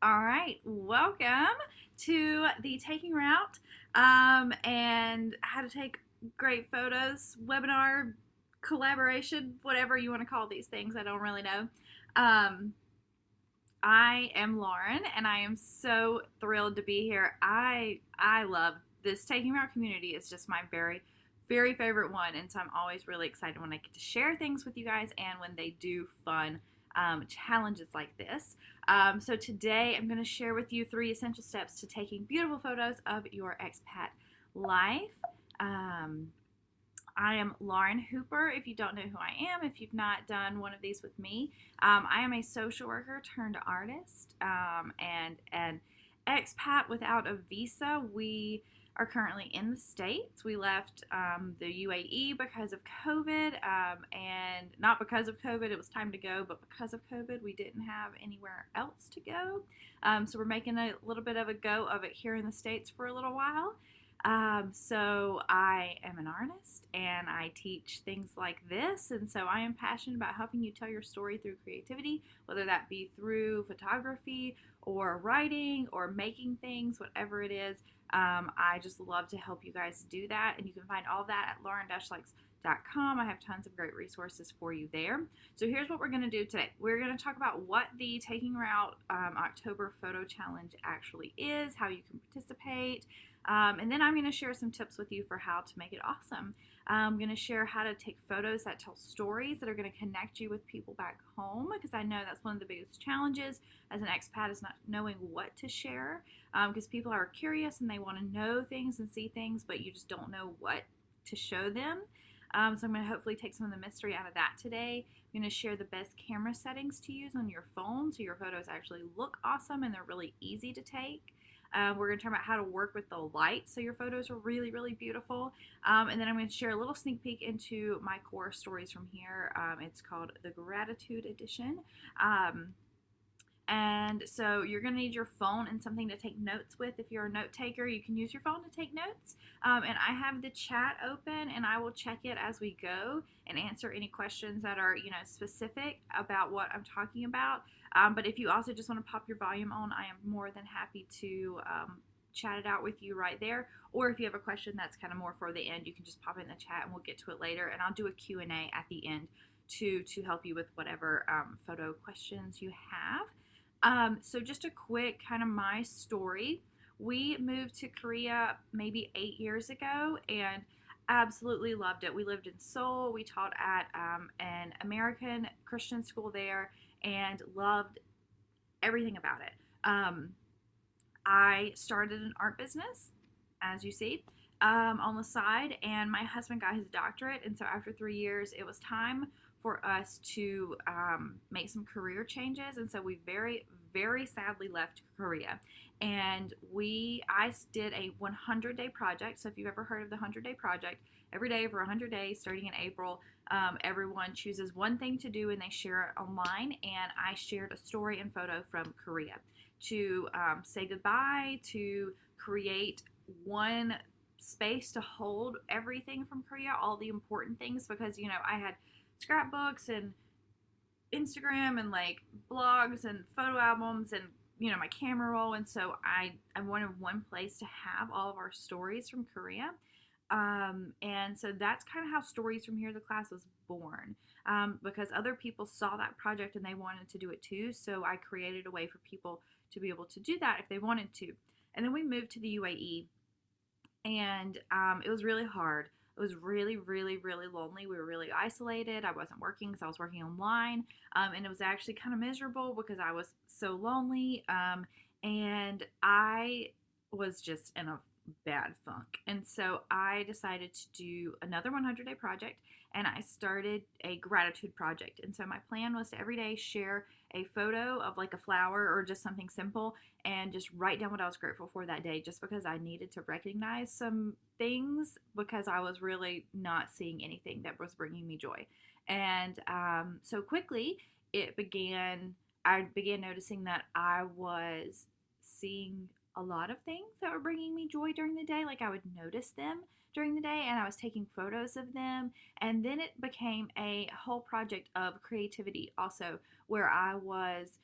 All right, welcome to the Taking Route and how to take great photos webinar, collaboration, whatever you want to call these things. I don't really know. Um, I am Lauren, and I am so thrilled to be here. I love this Taking Route community. It's just my very favorite one, and so I'm always really excited when I get to share things with you guys and when they do fun challenges like this. So today I'm going to share with you 3 essential steps to taking beautiful photos of your expat life. Um, I am Lauren Hooper. If you don't know who I am, if you've not done one of these with me, I am a social worker turned artist and an expat without a visa. We are currently in the States. We left the UAE because of COVID, and not because of COVID, it was time to go, but because of COVID, we didn't have anywhere else to go. So we're making a little bit of a go of it here in the States for a little while. So I am an artist and I teach things like this, and so I am passionate about helping you tell your story through creativity, whether that be through photography or writing or making things, whatever it is. I just love to help you guys do that, and you can find all of that at lauren-likes.com. I have tons of great resources for you there. So here's what we're going to do today. We're going to talk about what the Taking Route October Photo Challenge actually is, how you can participate, and then I'm going to share some tips with you for how to make it awesome. I'm going to share how to take photos that tell stories that are going to connect you with people back home, because I know that's one of the biggest challenges as an expat is not knowing what to share, because people are curious and they want to know things and see things, but you just don't know what to show them. So I'm going to hopefully take some of the mystery out of that today. I'm going to share the best camera settings to use on your phone so your photos actually look awesome and they're really easy to take. We're going to talk about how to work with the light so your photos are really beautiful. And then I'm going to share a little sneak peek into my core stories from here. It's called the Gratitude Edition. And so you're going to need your phone and something to take notes with. If you're a note taker, you can use your phone to take notes. And I have the chat open, and I will check it as we go and answer any questions that are, specific about what I'm talking about. But if you also just want to pop your volume on, I am more than happy to chat it out with you right there. Or if you have a question that's kind of more for the end, you can just pop it in the chat and we'll get to it later. And I'll do a Q&A at the end to help you with whatever photo questions you have. So just a quick kind of my story. We moved to Korea maybe 8 years ago and absolutely loved it. We lived in Seoul. We taught at an American Christian school there and loved everything about it. I started an art business, as you see, on the side, and my husband got his doctorate. And so after 3 years, it was time for us to make some career changes. And so we very sadly left Korea. And I did a 100-day project. So if you've ever heard of the 100-day project, every day for 100 days, starting in April, everyone chooses one thing to do and they share it online. And I shared a story and photo from Korea to say goodbye, to create one space to hold everything from Korea, all the important things, because I had scrapbooks and Instagram and like blogs and photo albums and my camera roll, and so I wanted one place to have all of our stories from Korea. And so that's kind of how Stories from Here the class was born, because other people saw that project and they wanted to do it too, so I created a way for people to be able to do that if they wanted to. And then we moved to the UAE, and it was really hard. It was really lonely. We were really isolated. I wasn't working because I was working online, and it was actually kind of miserable because I was so lonely, and I was just in a bad funk. And so I decided to do another 100-day project, and I started a gratitude project. And so my plan was to every day share a photo of like a flower or just something simple and just write down what I was grateful for that day, just because I needed to recognize some things because I was really not seeing anything that was bringing me joy. And so quickly I began noticing that I was seeing a lot of things that were bringing me joy during the day. Like I would notice them during the day and I was taking photos of them. And then it became a whole project of creativity also, where I was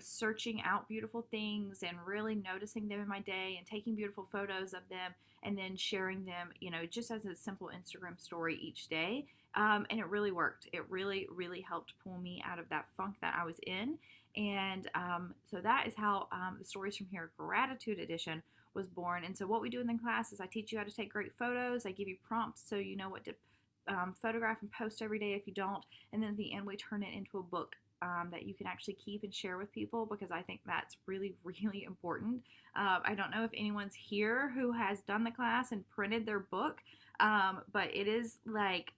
searching out beautiful things and really noticing them in my day and taking beautiful photos of them and then sharing them, just as a simple Instagram story each day. And it really worked. It really, really helped pull me out of that funk that I was in. And so that is how the Stories from Here Gratitude Edition was born. And so what we do in the class is I teach you how to take great photos. I give you prompts so you know what to photograph and post every day if you don't. And then at the end, we turn it into a book that you can actually keep and share with people, because I think that's really, really important. I don't know if anyone's here who has done the class and printed their book, but it is like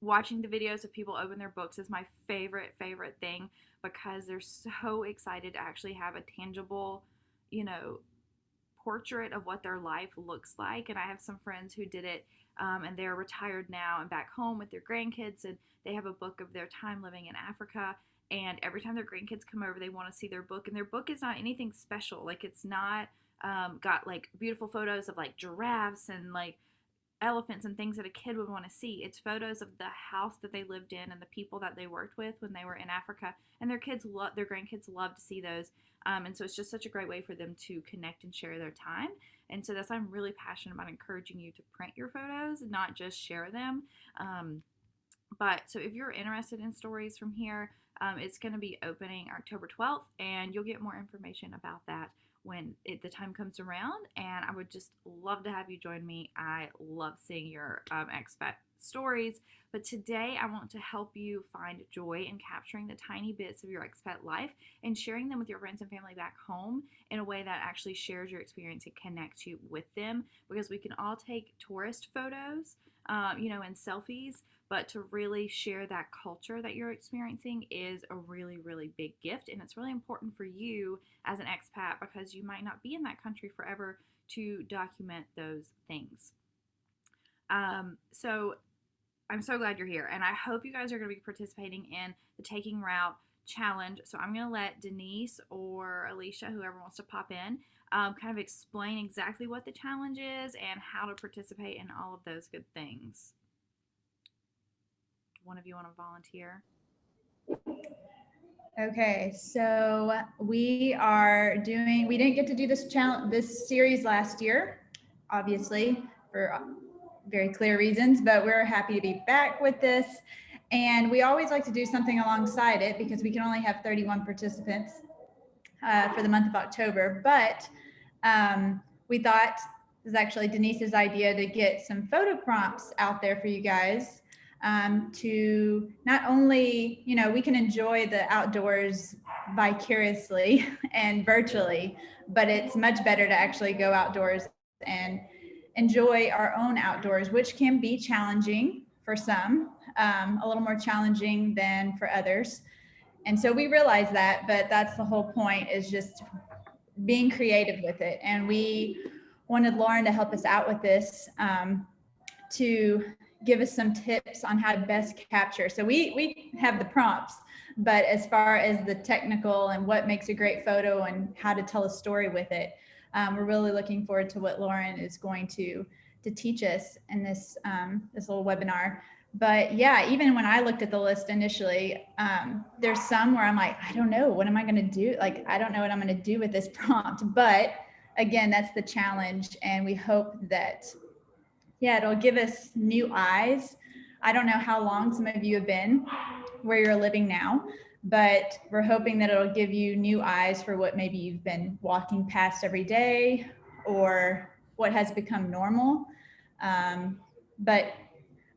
watching the videos of people open their books is my favorite thing, because they're so excited to actually have a tangible, you know, portrait of what their life looks like. And I have some friends who did it, and they're retired now and back home with their grandkids, and they have a book of their time living in Africa. And every time their grandkids come over, they want to see their book. And their book is not anything special. Like, it's not got like beautiful photos of like giraffes and like elephants and things that a kid would want to see. It's photos of the house that they lived in and the people that they worked with when they were in Africa. And their grandkids love to see those. And so it's just such a great way for them to connect and share their time. And so that's why I'm really passionate about encouraging you to print your photos, not just share them. But so if you're interested in Stories from Here, it's going to be opening October 12th, and you'll get more information about that when the time comes around. And I would just love to have you join me. I love seeing your expat stories. But today I want to help you find joy in capturing the tiny bits of your expat life and sharing them with your friends and family back home in a way that actually shares your experience and connects you with them. Because we can all take tourist photos, and selfies, but to really share that culture that you're experiencing is a really, really big gift. And it's really important for you as an expat, because you might not be in that country forever, to document those things. So I'm so glad you're here. And I hope you guys are going to be participating in the Taking Route Challenge. So I'm going to let Denise or Alicia, whoever wants to pop in, kind of explain exactly what the challenge is and how to participate in all of those good things. One of you want to volunteer? Okay, so we didn't get to do this series last year, obviously, for very clear reasons, but we're happy to be back with this. And we always like to do something alongside it, because we can only have 31 participants for the month of October. But we thought it was actually Denise's idea to get some photo prompts out there for you guys, to not only, we can enjoy the outdoors vicariously and virtually, but it's much better to actually go outdoors and enjoy our own outdoors, which can be challenging for some, a little more challenging than for others. And so we realize that, but that's the whole point, is just being creative with it. And we wanted Lauren to help us out with this, to give us some tips on how to best capture. So we have the prompts, but as far as the technical and what makes a great photo and how to tell a story with it, we're really looking forward to what Lauren is going to teach us in this little webinar. But yeah, even when I looked at the list initially, there's some where I'm like, I don't know, what am I going to do? Like, I don't know what I'm going to do with this prompt. But again, that's the challenge. And we hope that, it'll give us new eyes. I don't know how long some of you have been where you're living now, but we're hoping that it'll give you new eyes for what maybe you've been walking past every day, or what has become normal. But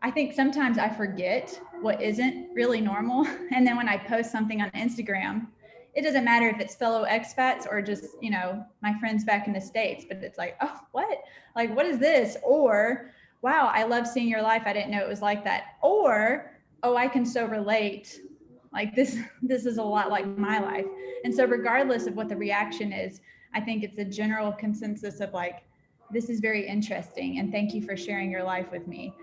I think sometimes I forget what isn't really normal. And then when I post something on Instagram, it doesn't matter if it's fellow expats or just, my friends back in the States, but it's like, oh, what? Like, what is this? Or, wow, I love seeing your life. I didn't know it was like that. Or, oh, I can so relate. Like this is a lot like my life. And so regardless of what the reaction is, I think it's a general consensus of like, this is very interesting. And thank you for sharing your life with me.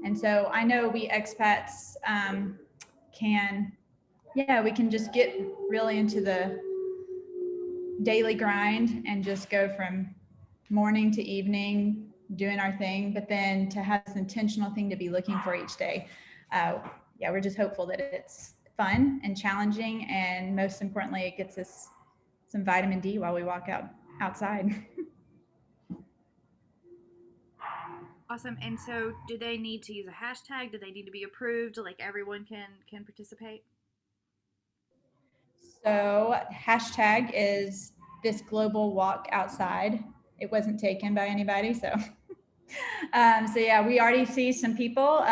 And so I know we expats we can just get really into the daily grind and just go from morning to evening doing our thing, but then to have this intentional thing to be looking for each day. We're just hopeful that fun and challenging, and most importantly, it gets us some vitamin D while we walk outside. Awesome. And so, do they need to use a hashtag? Do they need to be approved? Like everyone can participate? So hashtag is this global walk outside. It wasn't taken by anybody, so so yeah, we already see some people.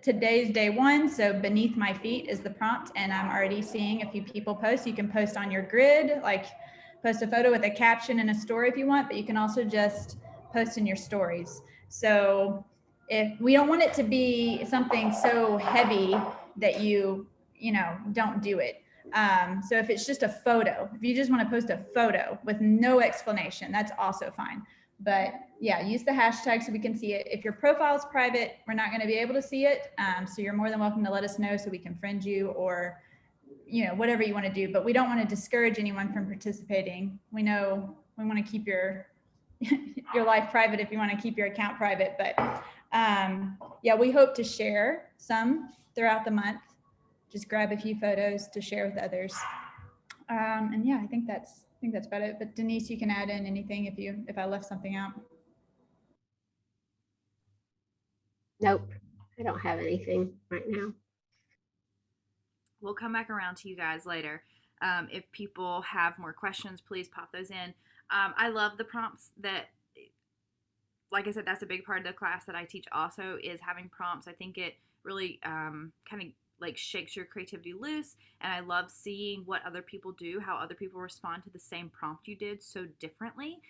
Today's day one, so beneath my feet is the prompt, and I'm already seeing a few people post. You can post on your grid, like post a photo with a caption and a story if you want, but you can also just post in your stories. So if we don't want it to be something so heavy that you know don't do it. So if it's just a photo, if you just want to post a photo with no explanation, that's also fine. But yeah, use the hashtag so we can see it. If your profile is private, we're not going to be able to see it. So you're more than welcome to let us know so we can friend you, or whatever you want to do. But we don't want to discourage anyone from participating. We know we want to keep your your life private if you want to keep your account private. But yeah, we hope to share some throughout the month. Just grab a few photos to share with others. And yeah, I think that's about it. But Denise, you can add in anything if I left something out. Nope, I don't have anything right now. We'll come back around to you guys later. If people have more questions, please pop those in. I love the prompts that, like I said, that's a big part of the class that I teach also, is having prompts. I think it really kind of like shakes your creativity loose, and I love seeing what other people do, how other people respond to the same prompt you did so differently.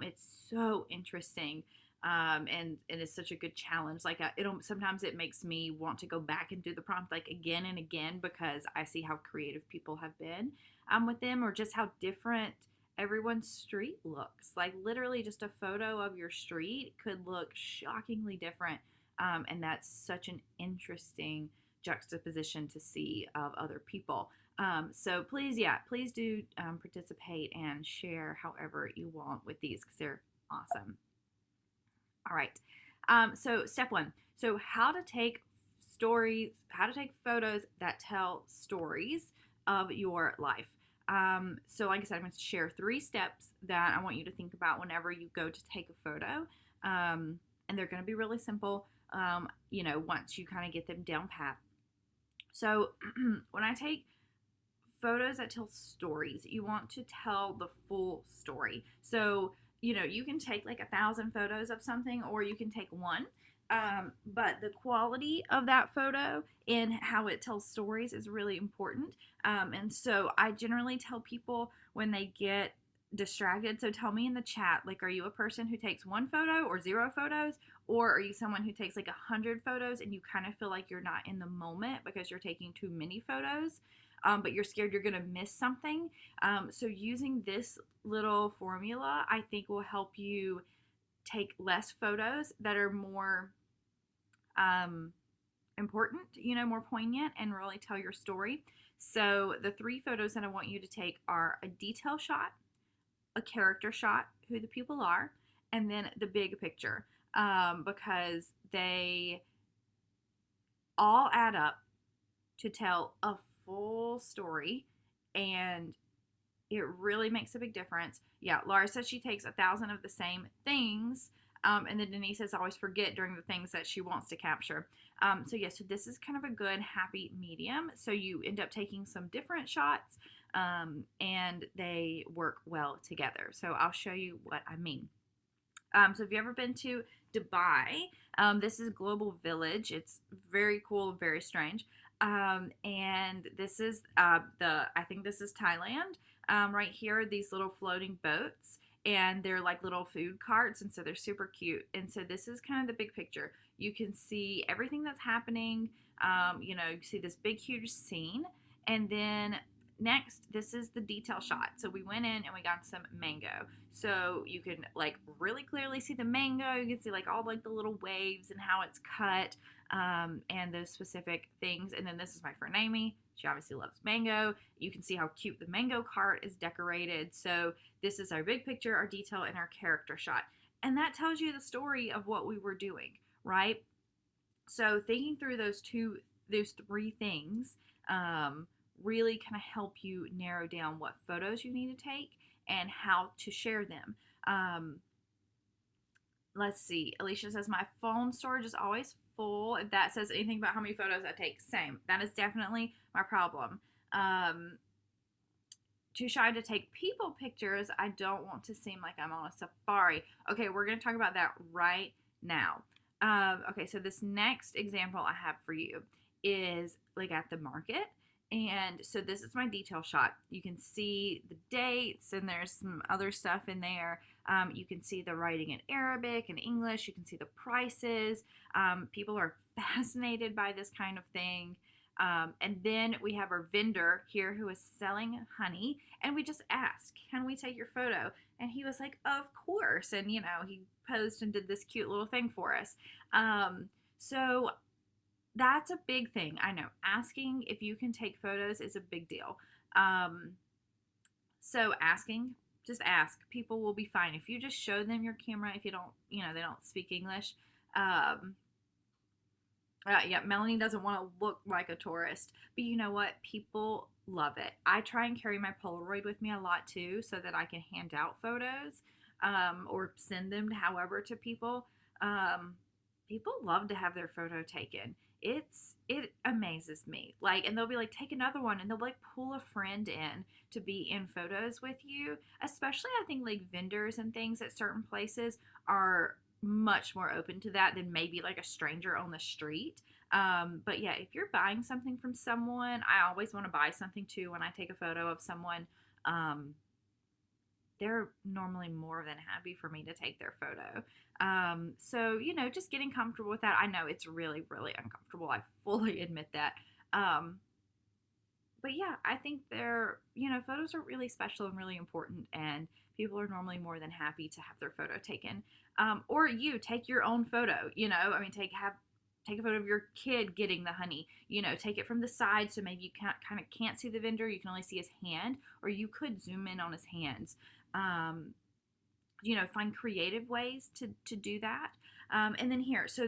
It's so interesting. And it's such a good challenge. Like sometimes it makes me want to go back and do the prompt like again and again, because I see how creative people have been with them, or just how different everyone's street looks. Like literally just a photo of your street could look shockingly different. And that's such an interesting juxtaposition to see of other people. So please, please do participate and share however you want with these, because they're awesome. All right. So step one. So how to take photos that tell stories of your life. So like I said, I'm going to share 3 steps that I want you to think about whenever you go to take a photo. And they're going to be really simple, once you kind of get them down pat. So when I take photos that tell stories, you want to tell the full story. So, you can take like 1,000 photos of something, or you can take one. But the quality of that photo and how it tells stories is really important. And so I generally tell people when they get distracted, so tell me in the chat, like, are you a person who takes 1 photo or 0 photos? Or are you someone who takes like 100 photos and you kind of feel like you're not in the moment because you're taking too many photos? But you're scared you're going to miss something. So using this little formula, I think, will help you take less photos that are more important, more poignant, and really tell your story. So the 3 photos that I want you to take are a detail shot, a character shot, who the people are, and then the big picture, because they all add up to tell a full story, and it really makes a big difference. Yeah, Laura says she takes 1,000 of the same things, and then Denise says always forget during the things that she wants to capture. So this is kind of a good happy medium. So you end up taking some different shots, and they work well together. So I'll show you what I mean. So have you ever been to Dubai? This is Global Village. It's very cool, very strange. And this is I think this is Thailand. Right here, these little floating boats, and they're like little food carts, and so they're super cute. And so this is kind of the big picture. You can see everything that's happening. You see this big, huge scene, and then next, this is the detail shot. So we went in and we got some mango. So you can like really clearly see the mango. You can see like all like the little waves and how it's cut, and those specific things. And then this is my friend Amy. She obviously loves mango. You can see how cute the mango cart is decorated. So this is our big picture, our detail, and our character shot. And that tells you the story of what we were doing, right? So thinking through those 3 things, really kind of help you narrow down what photos you need to take and how to share them. Let's see. Alicia says, my phone storage is always full. If that says anything about how many photos I take, same. That is definitely my problem. Too shy to take people pictures. I don't want to seem like I'm on a safari. Okay, we're going to talk about that right now. Okay, so this next example I have for you is like at the market. And so this is my detail shot. You can see the dates and there's some other stuff in there. You can see the writing in Arabic and English. You can see the prices. People are fascinated by this kind of thing. And then we have our vendor here who is selling honey. And we just asked, can we take your photo? And he was like, of course. And, you know, he posed and did this cute little thing for us. So that's a big thing. I know asking if you can take photos is a big deal. So asking, just ask. People will be fine. If you just show them your camera, if you don't, you know, they don't speak English. Yeah, Melanie doesn't want to look like a tourist, but you know what? People love it. I try and carry my Polaroid with me a lot too, so that I can hand out photos or send them however to people. People love to have their photo taken. It amazes me. Like, and they'll be like, take another one, and they'll like pull a friend in to be in photos with you. Especially, I think like vendors and things at certain places are much more open to that than maybe like a stranger on the street. But yeah, if you're buying something from someone, I always want to buy something too when I take a photo of someone. They're normally more than happy for me to take their photo. So, you know, just getting comfortable with that. I know it's really, really uncomfortable. I fully admit that. But yeah, I think photos are really special and really important, and people are normally more than happy to have their photo taken. Or you take your own photo, you know, I mean, take a photo of your kid getting the honey, you know, take it from the side so maybe you can't see the vendor, you can only see his hand, or you could zoom in on his hands. You know, find creative ways to do that. And then here, so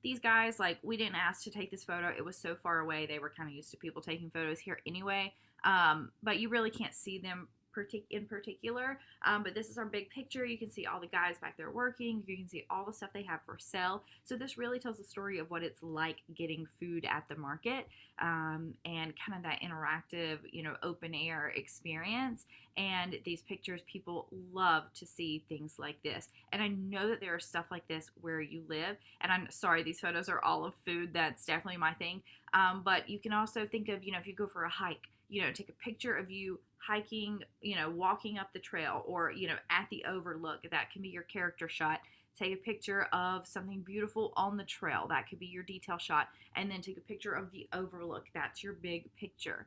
these guys, like, we didn't ask to take this photo. It was so far away. They were kind of used to people taking photos here anyway. But you really can't see them in particular. But this is our big picture. You can see all the guys back there working. You can see all the stuff they have for sale. So this really tells the story of what it's like getting food at the market, and kind of that interactive, you know, open air experience. And these pictures, people love to see things like this. And I know that there are stuff like this where you live. And I'm sorry, these photos are all of food. That's definitely my thing. But you can also think of, you know, if you go for a hike, you know, take a picture of you hiking, you know, walking up the trail, or, you know, at the overlook. That can be your character shot. Take a picture of something beautiful on the trail. That could be your detail shot. And then take a picture of the overlook. That's your big picture.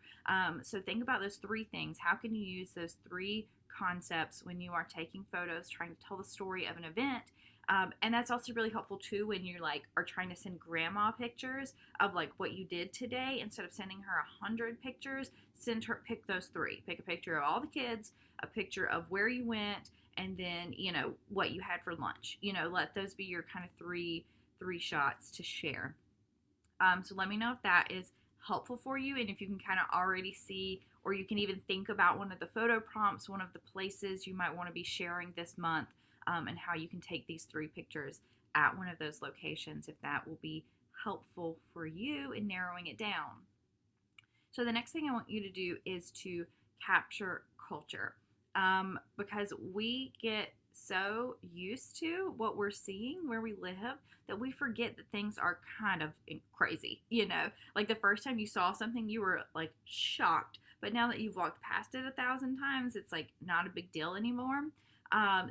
So think about those three things. How can you use those three concepts when you are taking photos, trying to tell the story of an event? And that's also really helpful too when you're like are trying to send grandma pictures of like what you did today. Instead of sending her 100 pictures, pick those three. Pick a picture of all the kids, a picture of where you went, and then, you know, what you had for lunch. You know, let those be your kind of three shots to share. So let me know if that is helpful for you, and if you can kind of already see, or you can even think about one of the photo prompts, one of the places you might want to be sharing this month, and how you can take these three pictures at one of those locations, if that will be helpful for you in narrowing it down. So the next thing I want you to do is to capture culture, because we get so used to what we're seeing where we live that we forget that things are kind of crazy. You know, like the first time you saw something, you were like shocked, but now that you've walked past it 1,000 times, it's like not a big deal anymore.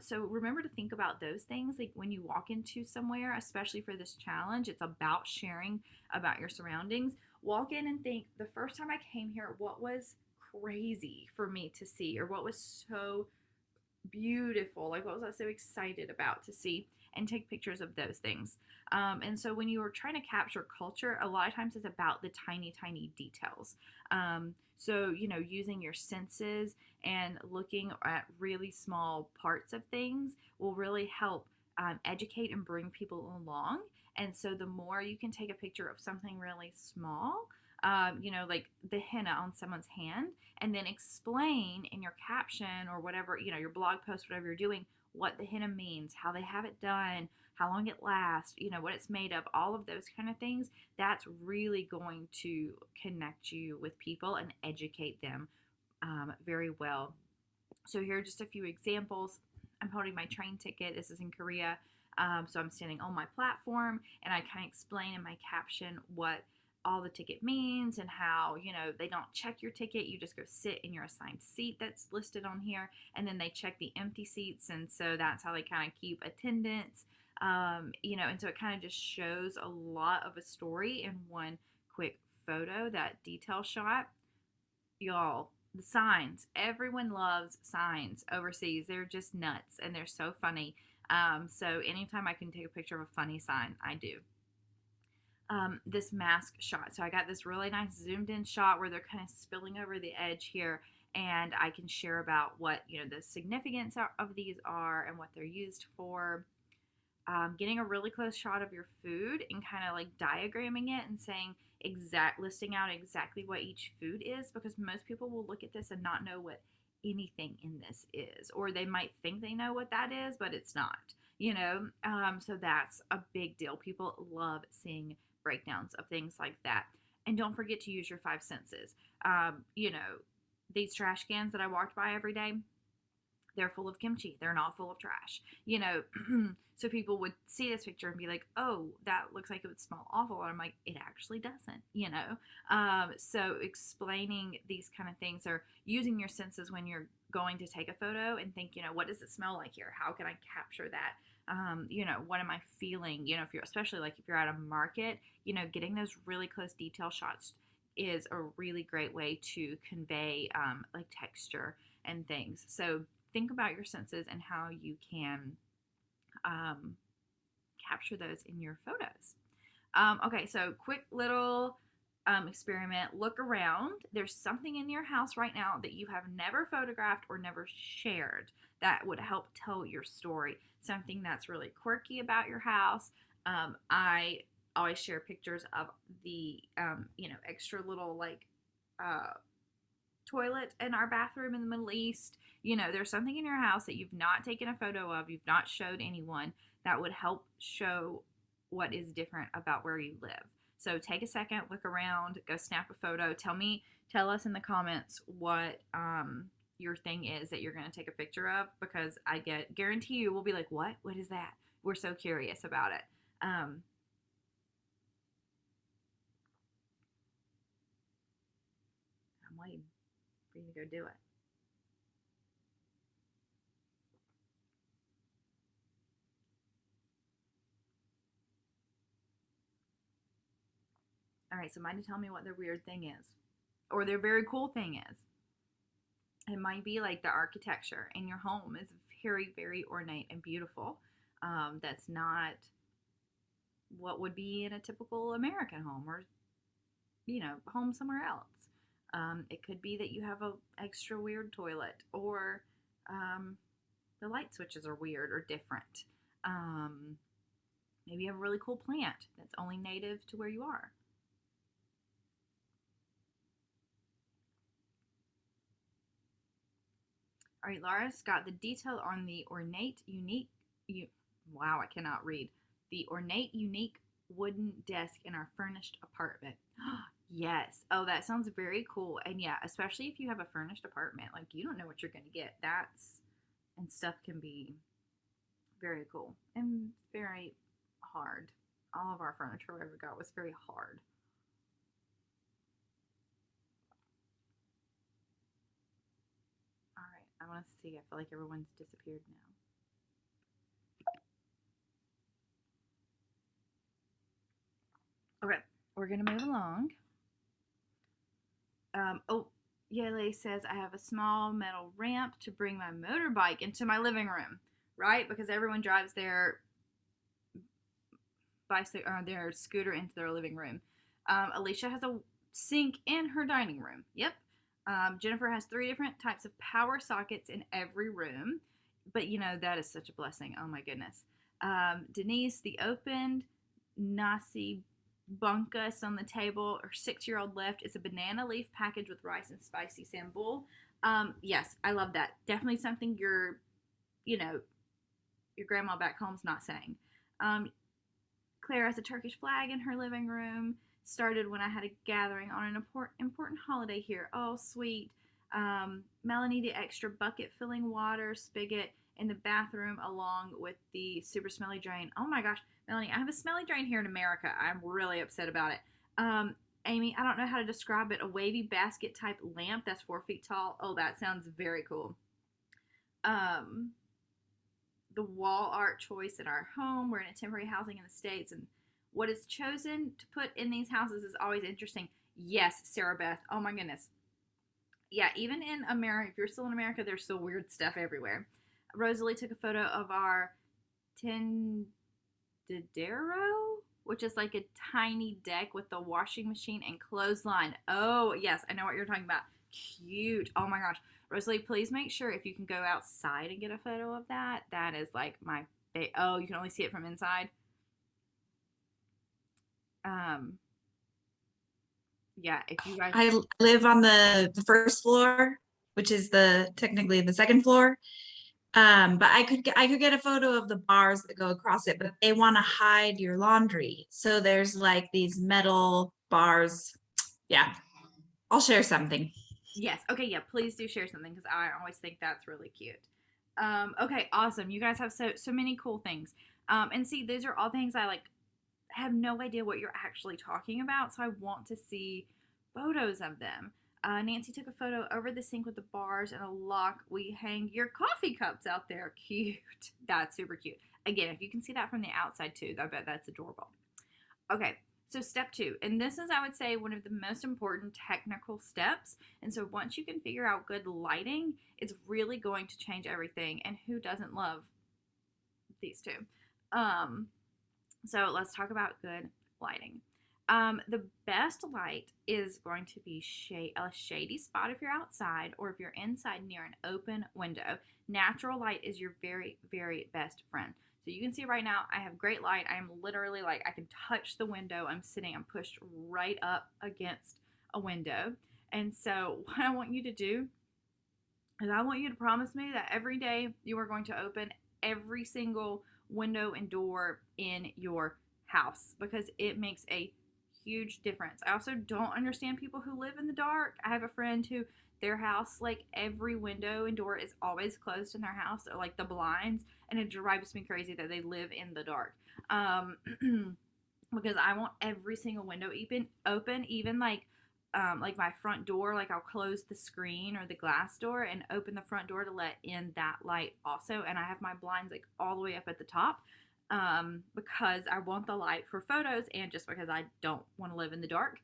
So remember to think about those things, like when you walk into somewhere, especially for this challenge, it's about sharing about your surroundings. Walk in and think, the first time I came here, what was crazy for me to see, or what was so beautiful, like what was I so excited about to see, and take pictures of those things. And so when you are trying to capture culture, a lot of times it's about the tiny details. So, you know, using your senses and looking at really small parts of things will really help educate and bring people along. And so the more you can take a picture of something really small, like the henna on someone's hand, and then explain in your caption or whatever, your blog post, whatever you're doing, what the henna means, how they have it done, how long it lasts, what it's made of, all of those kind of things. That's really going to connect you with people and educate them very well. So here are just a few examples. I'm holding my train ticket. This is in Korea. So I'm standing on my platform, and I kind of explain in my caption what all the ticket means and how, they don't check your ticket. You just go sit in your assigned seat that's listed on here, and then they check the empty seats. And so that's how they kind of keep attendance. And so it kind of just shows a lot of a story in one quick photo, that detail shot. Y'all, the signs. Everyone loves signs overseas. They're just nuts, and they're so funny. So anytime I can take a picture of a funny sign, I do. This mask shot. So I got this really nice zoomed in shot where they're kind of spilling over the edge here, and I can share about what, the significance of these are and what they're used for. Getting a really close shot of your food and kind of like diagramming it and saying listing out exactly what each food is, because most people will look at this and not know what anything in this is, or they might think they know what that is, but it's not, so that's a big deal. People love seeing breakdowns of things like that. And don't forget to use your five senses. These trash cans that I walked by every day, they're full of kimchi. They're not full of trash, So people would see this picture and be like, oh, that looks like it would smell awful. And I'm like, it actually doesn't, So explaining these kind of things, or using your senses when you're going to take a photo and think, what does it smell like here? How can I capture that? What am I feeling? Especially like if you're at a market, getting those really close detail shots is a really great way to convey like texture and things. So think about your senses and how you can capture those in your photos. Okay, so quick little experiment. Look around. There's something in your house right now that you have never photographed or never shared that would help tell your story. Something that's really quirky about your house. I always share pictures of the extra little like toilet in our bathroom in the Middle East. There's something in your house that you've not taken a photo of, you've not showed anyone, that would help show what is different about where you live. So take a second, look around, go snap a photo. Tell us in the comments what your thing is that you're going to take a picture of, because I guarantee you we'll be like, what is that? We're so curious about it. I'm waiting for you to go do it. All right, somebody tell me what their weird thing is, or their very cool thing is. It might be like the architecture in your home is very, very ornate and beautiful. That's not what would be in a typical American home, or home somewhere else. It could be that you have a extra weird toilet, or the light switches are weird or different. Maybe you have a really cool plant that's only native to where you are. All right, Laura's got the detail on the ornate, unique, wow, I cannot read. The ornate, unique wooden desk in our furnished apartment. Yes. Oh, that sounds very cool. And yeah, especially if you have a furnished apartment, like you don't know what you're going to get. And stuff can be very cool and very hard. All of our furniture I ever got was very hard. All right, I want to see. I feel like everyone's disappeared now. Okay, we're going to move along. Yele says, I have a small metal ramp to bring my motorbike into my living room, right? Because everyone drives their bicycle or their scooter into their living room. Alicia has a sink in her dining room. Yep. Jennifer has 3 different types of power sockets in every room. But, that is such a blessing. Oh, my goodness. Denise, the opened nasi bunkus on the table or 6-year-old left is a banana leaf package with rice and spicy sambal. Yes, I love that. Definitely something you know, your grandma back home's not saying. Um, Claire has a Turkish flag in her living room. Started when I had a gathering on an important holiday here. Oh, sweet. Melanie, the extra bucket filling water spigot in the bathroom, along with the super smelly drain. Oh my gosh, Melanie, I have a smelly drain here in America. I'm really upset about it. Um, Amy, I don't know how to describe it. A wavy basket type lamp that's 4 feet tall. Oh, that sounds very cool. Um, the wall art choice in our home. We're in a temporary housing in the States, and what is chosen to put in these houses is always interesting. Yes, Sarah Beth. Oh my goodness. Yeah, even in America, if you're still in America, there's still weird stuff everywhere. Rosalie took a photo of our tendedero, which is like a tiny deck with the washing machine and clothesline. Oh, yes, I know what you're talking about. Cute. Oh my gosh. Rosalie, please make sure if you can go outside and get a photo of that. That is like my oh, you can only see it from inside. Yeah, if you guys I live on the first floor, which is technically the second floor. But I could get a photo of the bars that go across it, but they want to hide your laundry. So there's like these metal bars. Yeah, I'll share something. Yes. Okay. Yeah. Please do share something because I always think that's really cute. Okay. Awesome. You guys have so many cool things. And see, these are all things I like have no idea what you're actually talking about, so I want to see photos of them. Nancy took a photo over the sink with the bars and a lock. We hang your coffee cups out there. Cute. That's super cute. Again, if you can see that from the outside too, I bet that's adorable. Okay, so step 2, and this is, I would say, one of the most important technical steps. And so once you can figure out good lighting, it's really going to change everything. And who doesn't love these two? So let's talk about good lighting. The best light is going to be a shady spot if you're outside, or if you're inside near an open window. Natural light is your very, very best friend. So you can see right now I have great light. I am literally like, I can touch the window. I'm pushed right up against a window. And so what I want you to do is I want you to promise me that every day you are going to open every single window and door in your house, because it makes a huge difference. I also don't understand people who live in the dark. I have a friend who their house, like every window and door is always closed in their house, or like the blinds, and it drives me crazy that they live in the dark. Because I want every single window open, even like my front door, like I'll close the screen or the glass door and open the front door to let in that light also. And I have my blinds like all the way up at the top, because I want the light for photos and just because I don't want to live in the dark.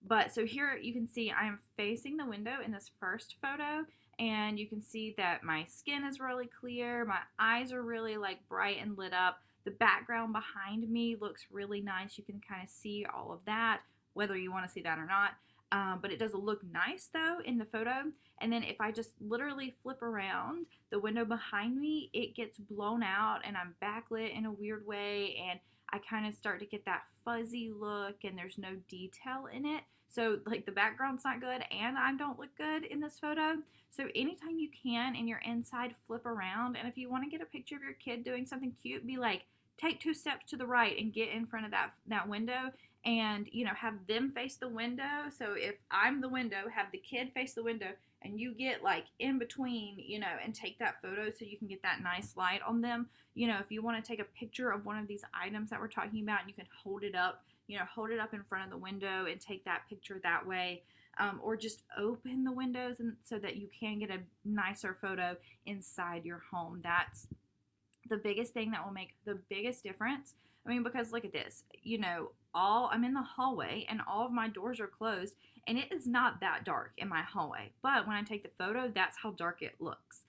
But so here you can see I am facing the window in this first photo, and you can see that my skin is really clear. My eyes are really like bright and lit up. The background behind me looks really nice. You can kind of see all of that, whether you want to see that or not. But it does look nice though in the photo. And then if I just literally flip around, the window behind me, it gets blown out and I'm backlit in a weird way, and I kind of start to get that fuzzy look and there's no detail in it. So like the background's not good and I don't look good in this photo. So anytime you can and you're inside, flip around. And if you want to get a picture of your kid doing something cute, be like, take 2 steps to the right and get in front of that window, and have them face the window. So if I'm the window, have the kid face the window, and you get like in between, and take that photo so you can get that nice light on them. If you want to take a picture of one of these items that we're talking about, you can hold it up in front of the window and take that picture that way. Or just open the windows and so that you can get a nicer photo inside your home. That's the biggest thing that will make the biggest difference. I mean, because look at this, I'm in the hallway and all of my doors are closed, and it is not that dark in my hallway. But when I take the photo, that's how dark it looks.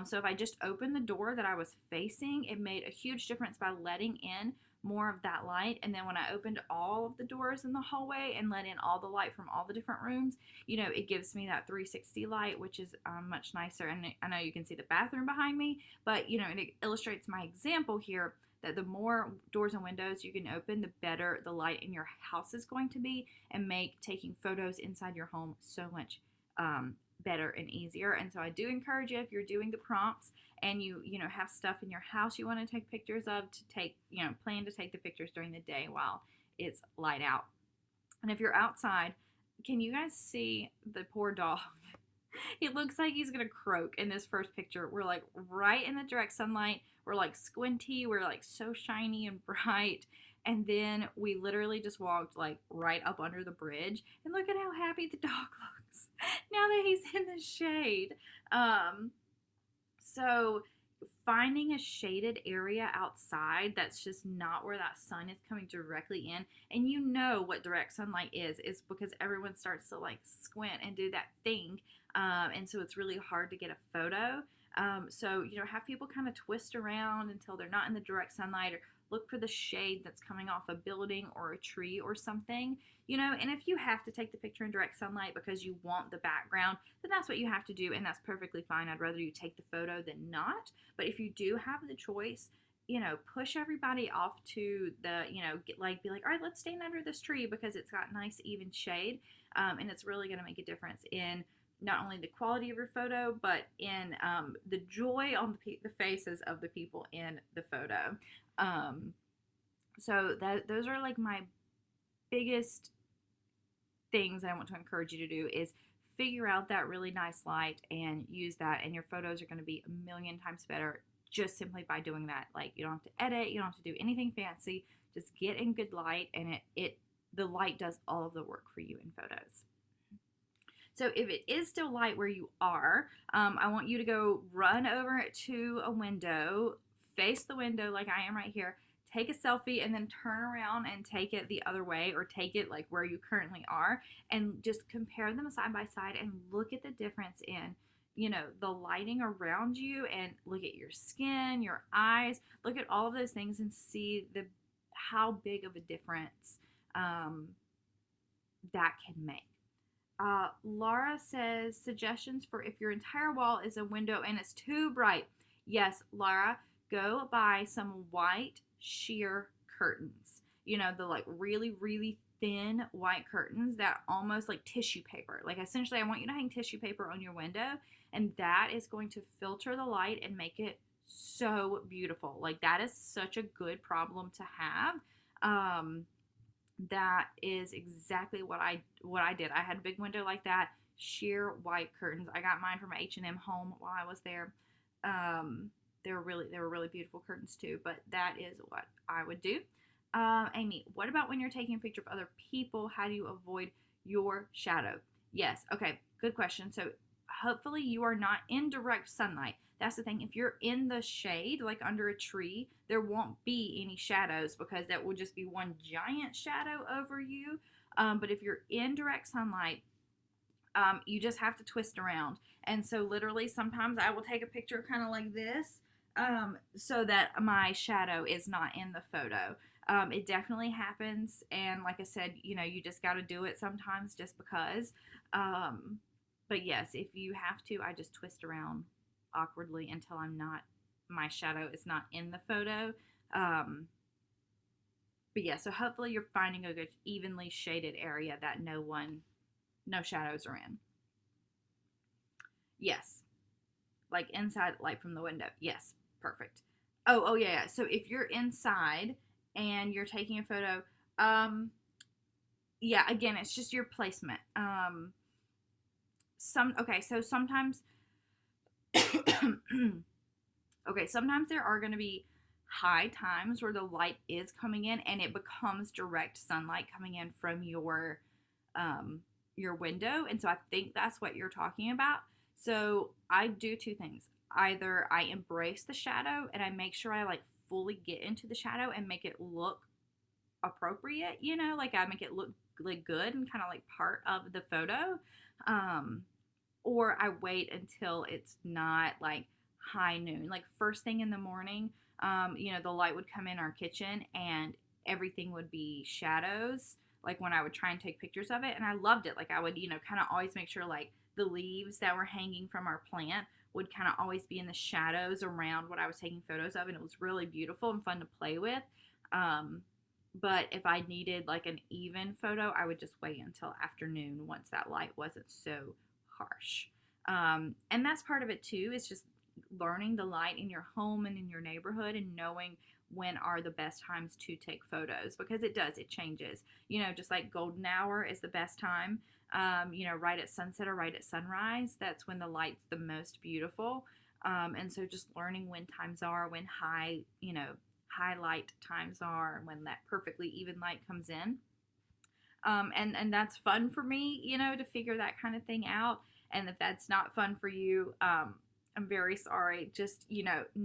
So if I just opened the door that I was facing, it made a huge difference by letting in more of that light. And then when I opened all of the doors in the hallway and let in all the light from all the different rooms, it gives me that 360 light, which is much nicer. And I know you can see the bathroom behind me, but it illustrates my example here that the more doors and windows you can open, the better the light in your house is going to be, and make taking photos inside your home so much better and easier. And so I do encourage you, if you're doing the prompts and you know have stuff in your house you want to take pictures of, to take, you know, plan to take the pictures during the day while it's light out. And if you're outside, can you guys see the poor dog? It looks like he's gonna croak in this first picture. We're like right in the direct sunlight. We're like squinty. We're like so shiny and bright. And then we literally just walked like right up under the bridge. And look at how happy the dog looks now that he's in the shade. So finding a shaded area outside that's just not where that sun is coming directly in, and you know what direct sunlight is because everyone starts to like squint and do that thing, and so it's really hard to get a photo. So you know, have people kind of twist around until they're not in the direct sunlight, or look for the shade that's coming off a building or a tree or something, you know. And if you have to take the picture in direct sunlight because you want the background, then that's what you have to do, and that's perfectly fine. I'd rather you take the photo than not. But if you do have the choice, you know, push everybody off to the, you know, be like, all right, let's stand under this tree because it's got nice even shade, and it's really going to make a difference in not only the quality of your photo, but in the joy on the faces of the people in the photo. So those are like my biggest things I want to encourage you to do, is figure out that really nice light and use that, and your photos are going to be a million times better just simply by doing that. Like, you don't have to edit, you don't have to do anything fancy, just get in good light, and the light does all of the work for you in photos. So if it is still light where you are, I want you to go run over to a window, face the window like I am right here, take a selfie, and then turn around and take it the other way, or take it like where you currently are, and just compare them side by side and look at the difference in, you know, the lighting around you, and look at your skin, your eyes, look at all of those things and see how big of a difference that can make. Laura says, suggestions for if your entire wall is a window and it's too bright. Yes, Laura, go buy some white sheer curtains. You know, the like really, really thin white curtains that almost like tissue paper. Like, essentially, I want you to hang tissue paper on your window, and that is going to filter the light and make it so beautiful. Like, that is such a good problem to have. That is exactly what I did. I had a big window like that, sheer white curtains. I got mine from H&M Home while I was there. They were really beautiful curtains too, but that is what I would do. Amy, what about when you're taking a picture of other people? How do you avoid your shadow? Yes, okay, good question. So hopefully you are not in direct sunlight. That's the thing. If you're in the shade, like under a tree, there won't be any shadows because that will just be one giant shadow over you. But if you're in direct sunlight, you just have to twist around. And so literally sometimes I will take a picture kind of like this, so that my shadow is not in the photo. It definitely happens. And like I said, you know, you just got to do it sometimes just because. But yes, if you have to, I just twist around awkwardly until my shadow is not in the photo. But yeah, so hopefully you're finding a good evenly shaded area that no shadows are in. Yes. Like inside light from the window. Yes. Perfect. Oh yeah. So if you're inside and you're taking a photo, yeah, again, it's just your placement. So sometimes sometimes there are going to be high times where the light is coming in and it becomes direct sunlight coming in from your window. And so I think that's what you're talking about. So I do two things. Either I embrace the shadow and I make sure I like fully get into the shadow and make it look appropriate, you know, like I make it look like good and kind of like part of the photo. Or I wait until it's not like high noon, like first thing in the morning. You know, the light would come in our kitchen and everything would be shadows. like when I would try and take pictures of it, and I loved it. Like I would, kind of always make sure like the leaves that were hanging from our plant would kind of always be in the shadows around what I was taking photos of, and it was really beautiful and fun to play with. But if I needed like an even photo, I would just wait until afternoon once that light wasn't so harsh. And that's part of it too, is just learning the light in your home and in your neighborhood and knowing when are the best times to take photos, because it changes. Just like golden hour is the best time, right at sunset or right at sunrise. That's when the light's the most beautiful. And so just learning when times are, when highlight times are, and when that perfectly even light comes in. And that's fun for me, to figure that kind of thing out. And if that's not fun for you, I'm very sorry. Just,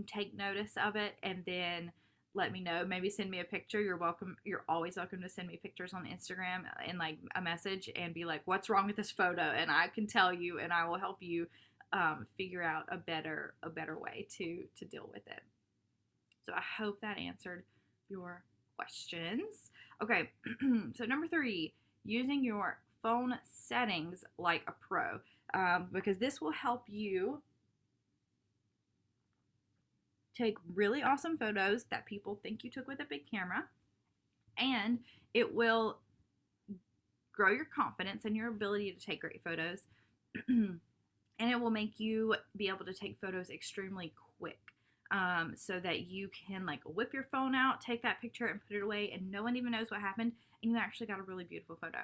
take notice of it and then let me know. Maybe send me a picture. You're welcome. You're always welcome to send me pictures on Instagram and like a message and be like, what's wrong with this photo? And I can tell you, and I will help you figure out a better way to deal with it. So I hope that answered your questions. Okay, so number 3, using your phone settings like a pro, because this will help you take really awesome photos that people think you took with a big camera, and it will grow your confidence and your ability to take great photos, and it will make you be able to take photos extremely quick. So that you can like whip your phone out, take that picture and put it away, and no one even knows what happened, and you actually got a really beautiful photo.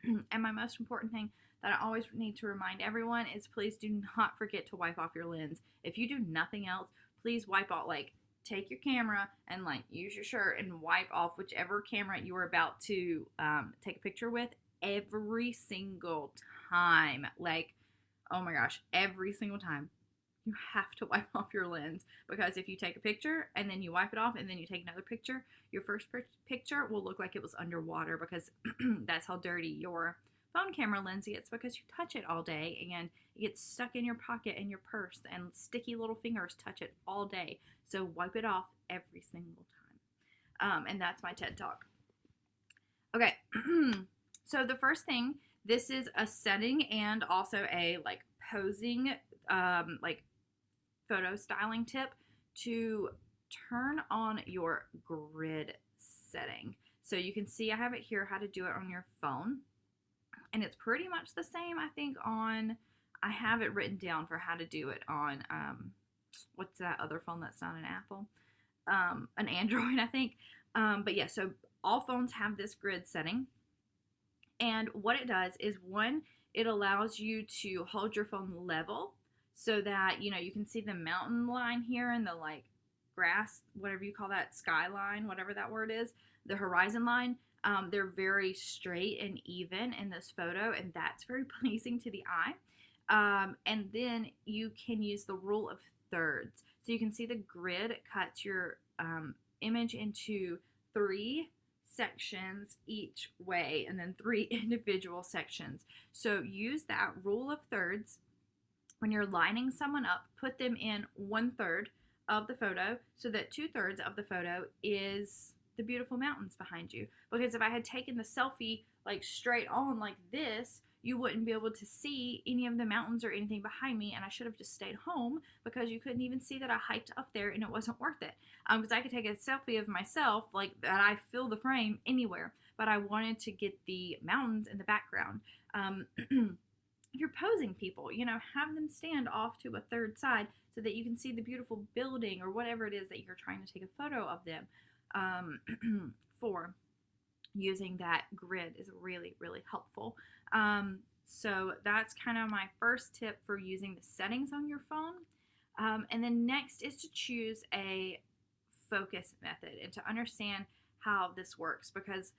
And my most important thing that I always need to remind everyone is, please do not forget to wipe off your lens. If you do nothing else, please wipe off, like take your camera and like use your shirt and wipe off whichever camera you are about to take a picture with every single time. Like, oh my gosh, every single time. You have to wipe off your lens, because if you take a picture and then you wipe it off and then you take another picture, your first picture will look like it was underwater, because that's how dirty your phone camera lens gets, because you touch it all day and it gets stuck in your pocket and your purse, and sticky little fingers touch it all day. So wipe it off every single time. And that's my TED Talk. Okay, so the first thing, this is a setting and also a like posing, like photo styling tip to turn on your grid setting. So you can see I have it here, how to do it on your phone. And it's pretty much the same, I think, I have it written down for how to do it on, what's that other phone that's not an Apple? An Android, I think. But yeah, so all phones have this grid setting. And what it does is, one, it allows you to hold your phone level, so that, you can see the mountain line here and the like grass, whatever you call that, skyline, whatever that word is, the horizon line. They're very straight and even in this photo, and that's very pleasing to the eye. And then you can use the rule of thirds. So you can see the grid cuts your image into 3 sections each way, and then 3 individual sections. So use that rule of thirds. When you're lining someone up, put them in 1/3 of the photo, so that 2/3 of the photo is the beautiful mountains behind you. Because if I had taken the selfie like straight on like this, you wouldn't be able to see any of the mountains or anything behind me, and I should have just stayed home, because you couldn't even see that I hiked up there, and it wasn't worth it. Because I could take a selfie of myself like that, I fill the frame anywhere, but I wanted to get the mountains in the background. If you're posing people, have them stand off to a third side so that you can see the beautiful building or whatever it is that you're trying to take a photo of them. For using that grid is really, really helpful. So that's kind of my first tip for using the settings on your phone. And then next is to choose a focus method and to understand how this works, because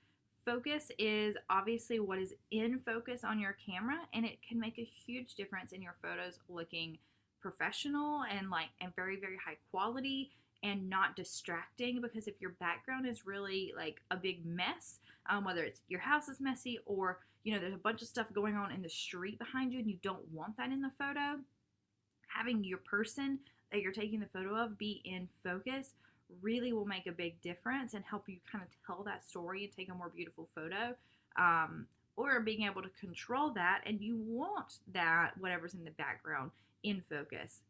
focus is obviously what is in focus on your camera, and it can make a huge difference in your photos looking professional and very, very high quality and not distracting. Because if your background is really like a big mess, whether it's your house is messy or there's a bunch of stuff going on in the street behind you and you don't want that in the photo, having your person that you're taking the photo of be in focus really will make a big difference and help you kind of tell that story and take a more beautiful photo. Or being able to control that, and you want that whatever's in the background in focus.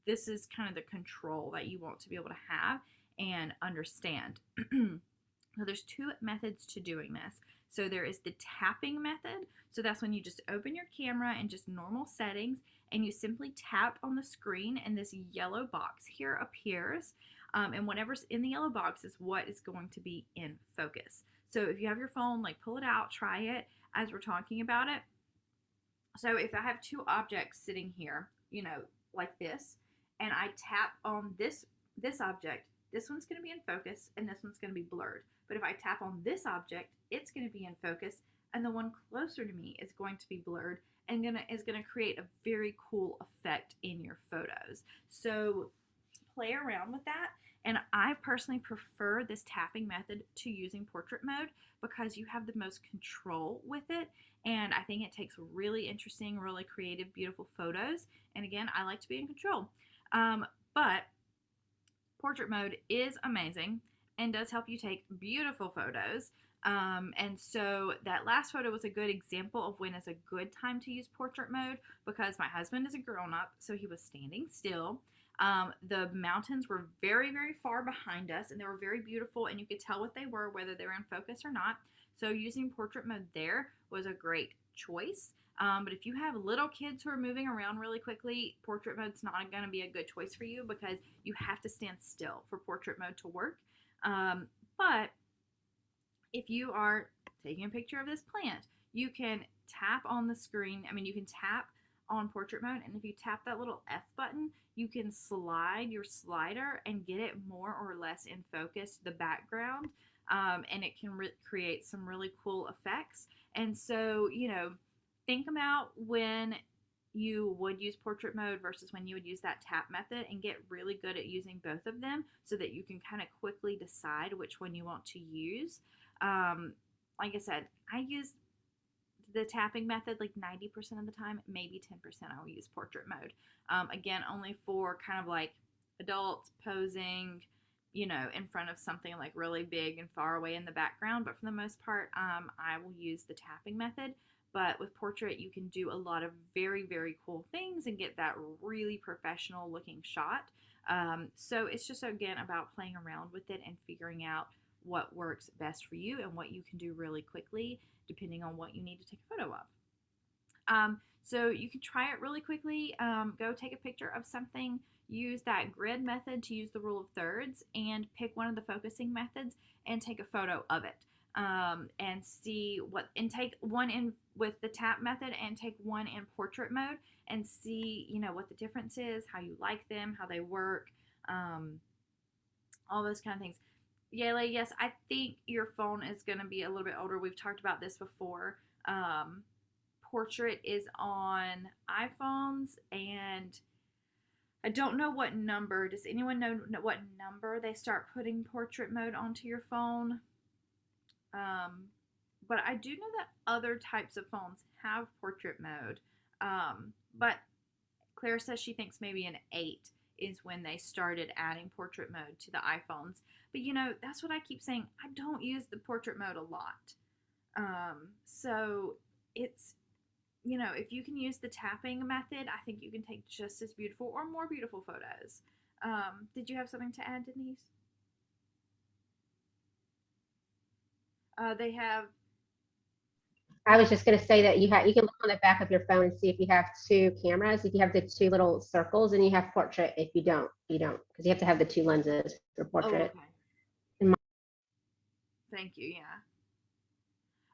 This is kind of the control that you want to be able to have and understand. So there's two methods to doing this. So there is the tapping method. So that's when you just open your camera in just normal settings and you simply tap on the screen and this yellow box here appears. And whatever's in the yellow box is what is going to be in focus. So if you have your phone, like pull it out, try it as we're talking about it. So if I have two objects sitting here, like this, and I tap on this object, this one's going to be in focus and this one's going to be blurred. But if I tap on this object, it's going to be in focus, and the one closer to me is going to be blurred and is going to create a very cool effect in your photos. So play around with that. And I personally prefer this tapping method to using portrait mode because you have the most control with it. And I think it takes really interesting, really creative, beautiful photos. And again, I like to be in control. But portrait mode is amazing and does help you take beautiful photos. And so that last photo was a good example of when is a good time to use portrait mode because my husband is a grown-up, so he was standing still. The mountains were very, very far behind us, and they were very beautiful, and you could tell what they were, whether they were in focus or not. So using portrait mode there was a great choice. But if you have little kids who are moving around really quickly, portrait mode's not going to be a good choice for you because you have to stand still for portrait mode to work. But if you are taking a picture of this plant, you can tap on the screen. You can tap on portrait mode, and if you tap that little F button, you can slide your slider and get it more or less in focus, the background, and it can create some really cool effects. And so, think about when you would use portrait mode versus when you would use that tap method and get really good at using both of them so that you can kind of quickly decide which one you want to use. Like I said, I use the tapping method like 90% of the time, maybe 10% I'll use portrait mode. Again, only for kind of like adults posing, in front of something like really big and far away in the background. But for the most part, I will use the tapping method. But with portrait, you can do a lot of very, very cool things and get that really professional looking shot. So it's just, again, about playing around with it and figuring out what works best for you and what you can do really quickly depending on what you need to take a photo of. So you can try it really quickly. Go take a picture of something, use that grid method to use the rule of thirds, and pick one of the focusing methods and take a photo of it. And see and take one in with the tap method and take one in portrait mode and see, what the difference is, how you like them, how they work, all those kind of things. Yayla, yes, I think your phone is going to be a little bit older. We've talked about this before. Portrait is on iPhones, and I don't know what number. Does anyone know what number they start putting portrait mode onto your phone? But I do know that other types of phones have portrait mode. But Claire says she thinks maybe an 8 is when they started adding portrait mode to the iPhones. But that's what I keep saying. I don't use the portrait mode a lot. So it's, if you can use the tapping method, I think you can take just as beautiful or more beautiful photos. Did you have something to add, Denise? They have. I was just going to say that you can look on the back of your phone and see if you have two cameras. If you have the two little circles, and you have portrait. If you don't, because you have to have the two lenses for portrait. Oh, okay. Thank you. Yeah.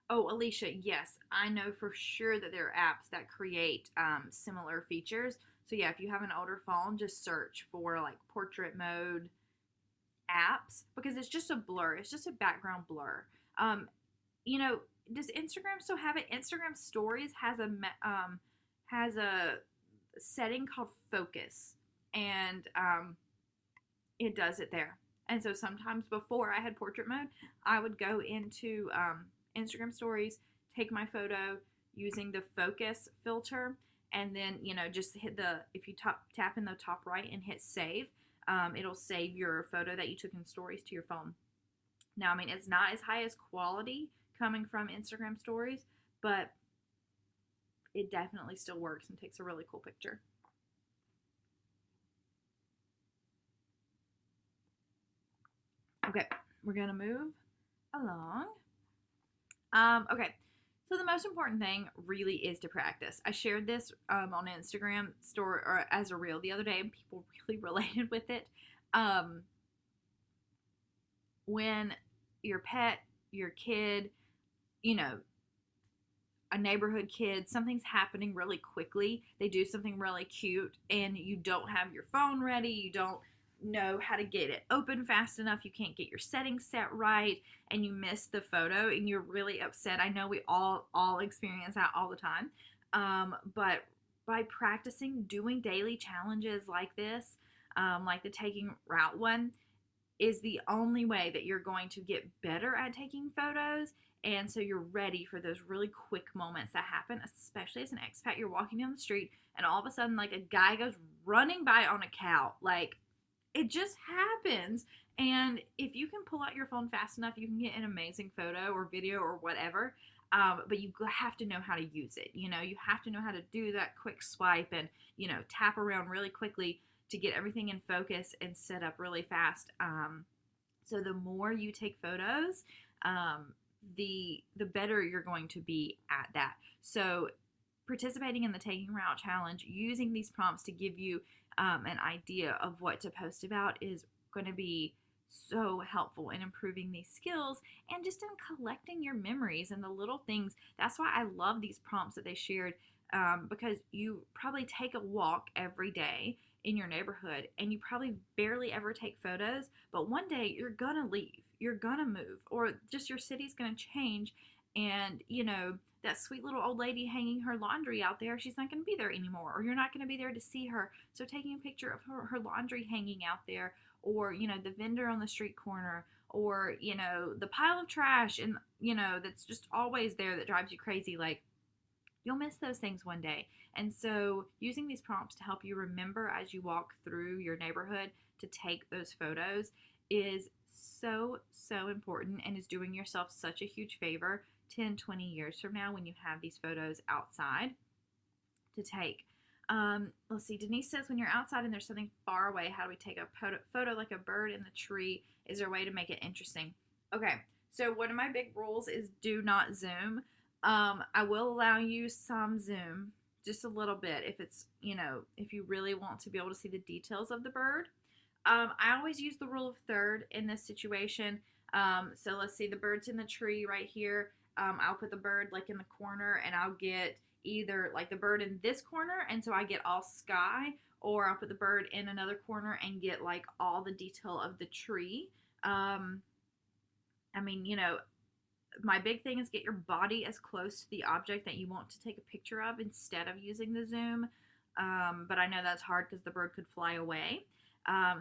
Oh, Alicia, yes, I know for sure that there are apps that create similar features. So yeah, if you have an older phone, just search for like portrait mode apps because it's just a blur. It's just a background blur. Does Instagram still have it? Instagram Stories has a setting called focus, and it does it there. And so sometimes before I had portrait mode, I would go into Instagram Stories, take my photo using the focus filter, and then just hit if you tap in the top right and hit save, it'll save your photo that you took in stories to your phone. Now, I mean, it's not as high as quality coming from Instagram stories, but it definitely still works and takes a really cool picture. Okay, we're gonna move along. Okay, so the most important thing really is to practice. I shared this on Instagram story or as a reel the other day, and people really related with it. When your pet, your kid, you know, a neighborhood kid, something's happening really quickly, they do something really cute, and you don't have your phone ready, you don't know how to get it open fast enough, you can't get your settings set right, and you miss the photo and you're really upset. I know we all experience that all the time. But by practicing doing daily challenges like this, like the taking route one, is the only way that you're going to get better at taking photos. And so you're ready for those really quick moments that happen, especially as an expat. You're walking down the street and all of a sudden, like, a guy goes running by on a cow. Like, it just happens. And if you can pull out your phone fast enough, you can get an amazing photo or video or whatever. But you have to know how to use it. You know, you have to know how to do that quick swipe and, you know, tap around really quickly to get everything in focus and set up really fast. So the more you take photos, the better you're going to be at that. So participating in the Taking Route Challenge, using these prompts to give you an idea of what to post about is going to be so helpful in improving these skills and just in collecting your memories and the little things. That's why I love these prompts that they shared, because you probably take a walk every day in your neighborhood and you probably barely ever take photos, but one day you're gonna leave, you're gonna move, or just your city's gonna change, and you know that sweet little old lady hanging her laundry out there, she's not gonna be there anymore, or you're not gonna be there to see her. So taking a picture of her laundry hanging out there, or you know, the vendor on the street corner, or you know, the pile of trash, and you know, that's just always there that drives you crazy, like, you'll miss those things one day. And so using these prompts to help you remember as you walk through your neighborhood to take those photos is so important, and is doing yourself such a huge favor 10-20 years from now when you have these photos outside to take. Let's see, Denise says, when you're outside and there's something far away, how do we take a photo like a bird in the tree? Is there a way to make it interesting? Okay, so one of my big rules is do not zoom. I will allow you some zoom, just a little bit, if it's, you know, if you really want to be able to see the details of the bird. I always use the rule of third in this situation. So let's see, the bird's in the tree right here. I'll put the bird like in the corner, and I'll get either like the bird in this corner, and so I get all sky, or I'll put the bird in another corner and get like all the detail of the tree. I mean, you know, my big thing is get your body as close to the object that you want to take a picture of instead of using the zoom. But I know that's hard because the bird could fly away.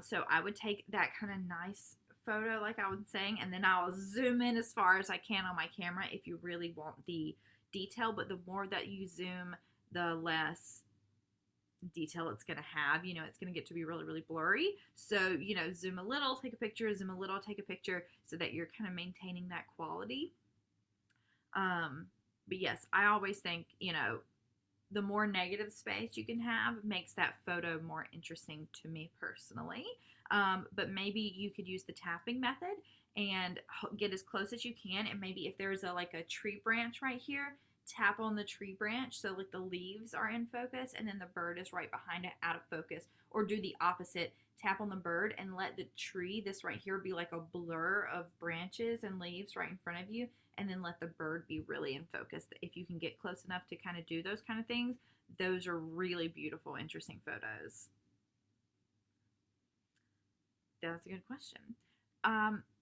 So I would take that kind of nice photo like I was saying, and then I'll zoom in as far as I can on my camera if you really want the detail. But the more that you zoom, the less detail it's going to have. You know, it's going to get to be really blurry. So, you know, zoom a little, take a picture, zoom a little, take a picture, so that you're kind of maintaining that quality. But yes, I always think, you know, the more negative space you can have makes that photo more interesting to me personally. But maybe you could use the tapping method and get as close as you can. And maybe if there's like a tree branch right here, tap on the tree branch so like the leaves are in focus and then the bird is right behind it out of focus. Or do the opposite, tap on the bird and let the tree, this right here, be like a blur of branches and leaves right in front of you, and then let the bird be really in focus. If you can get close enough to kind of do those kind of things, those are really beautiful, interesting photos. That's a good question.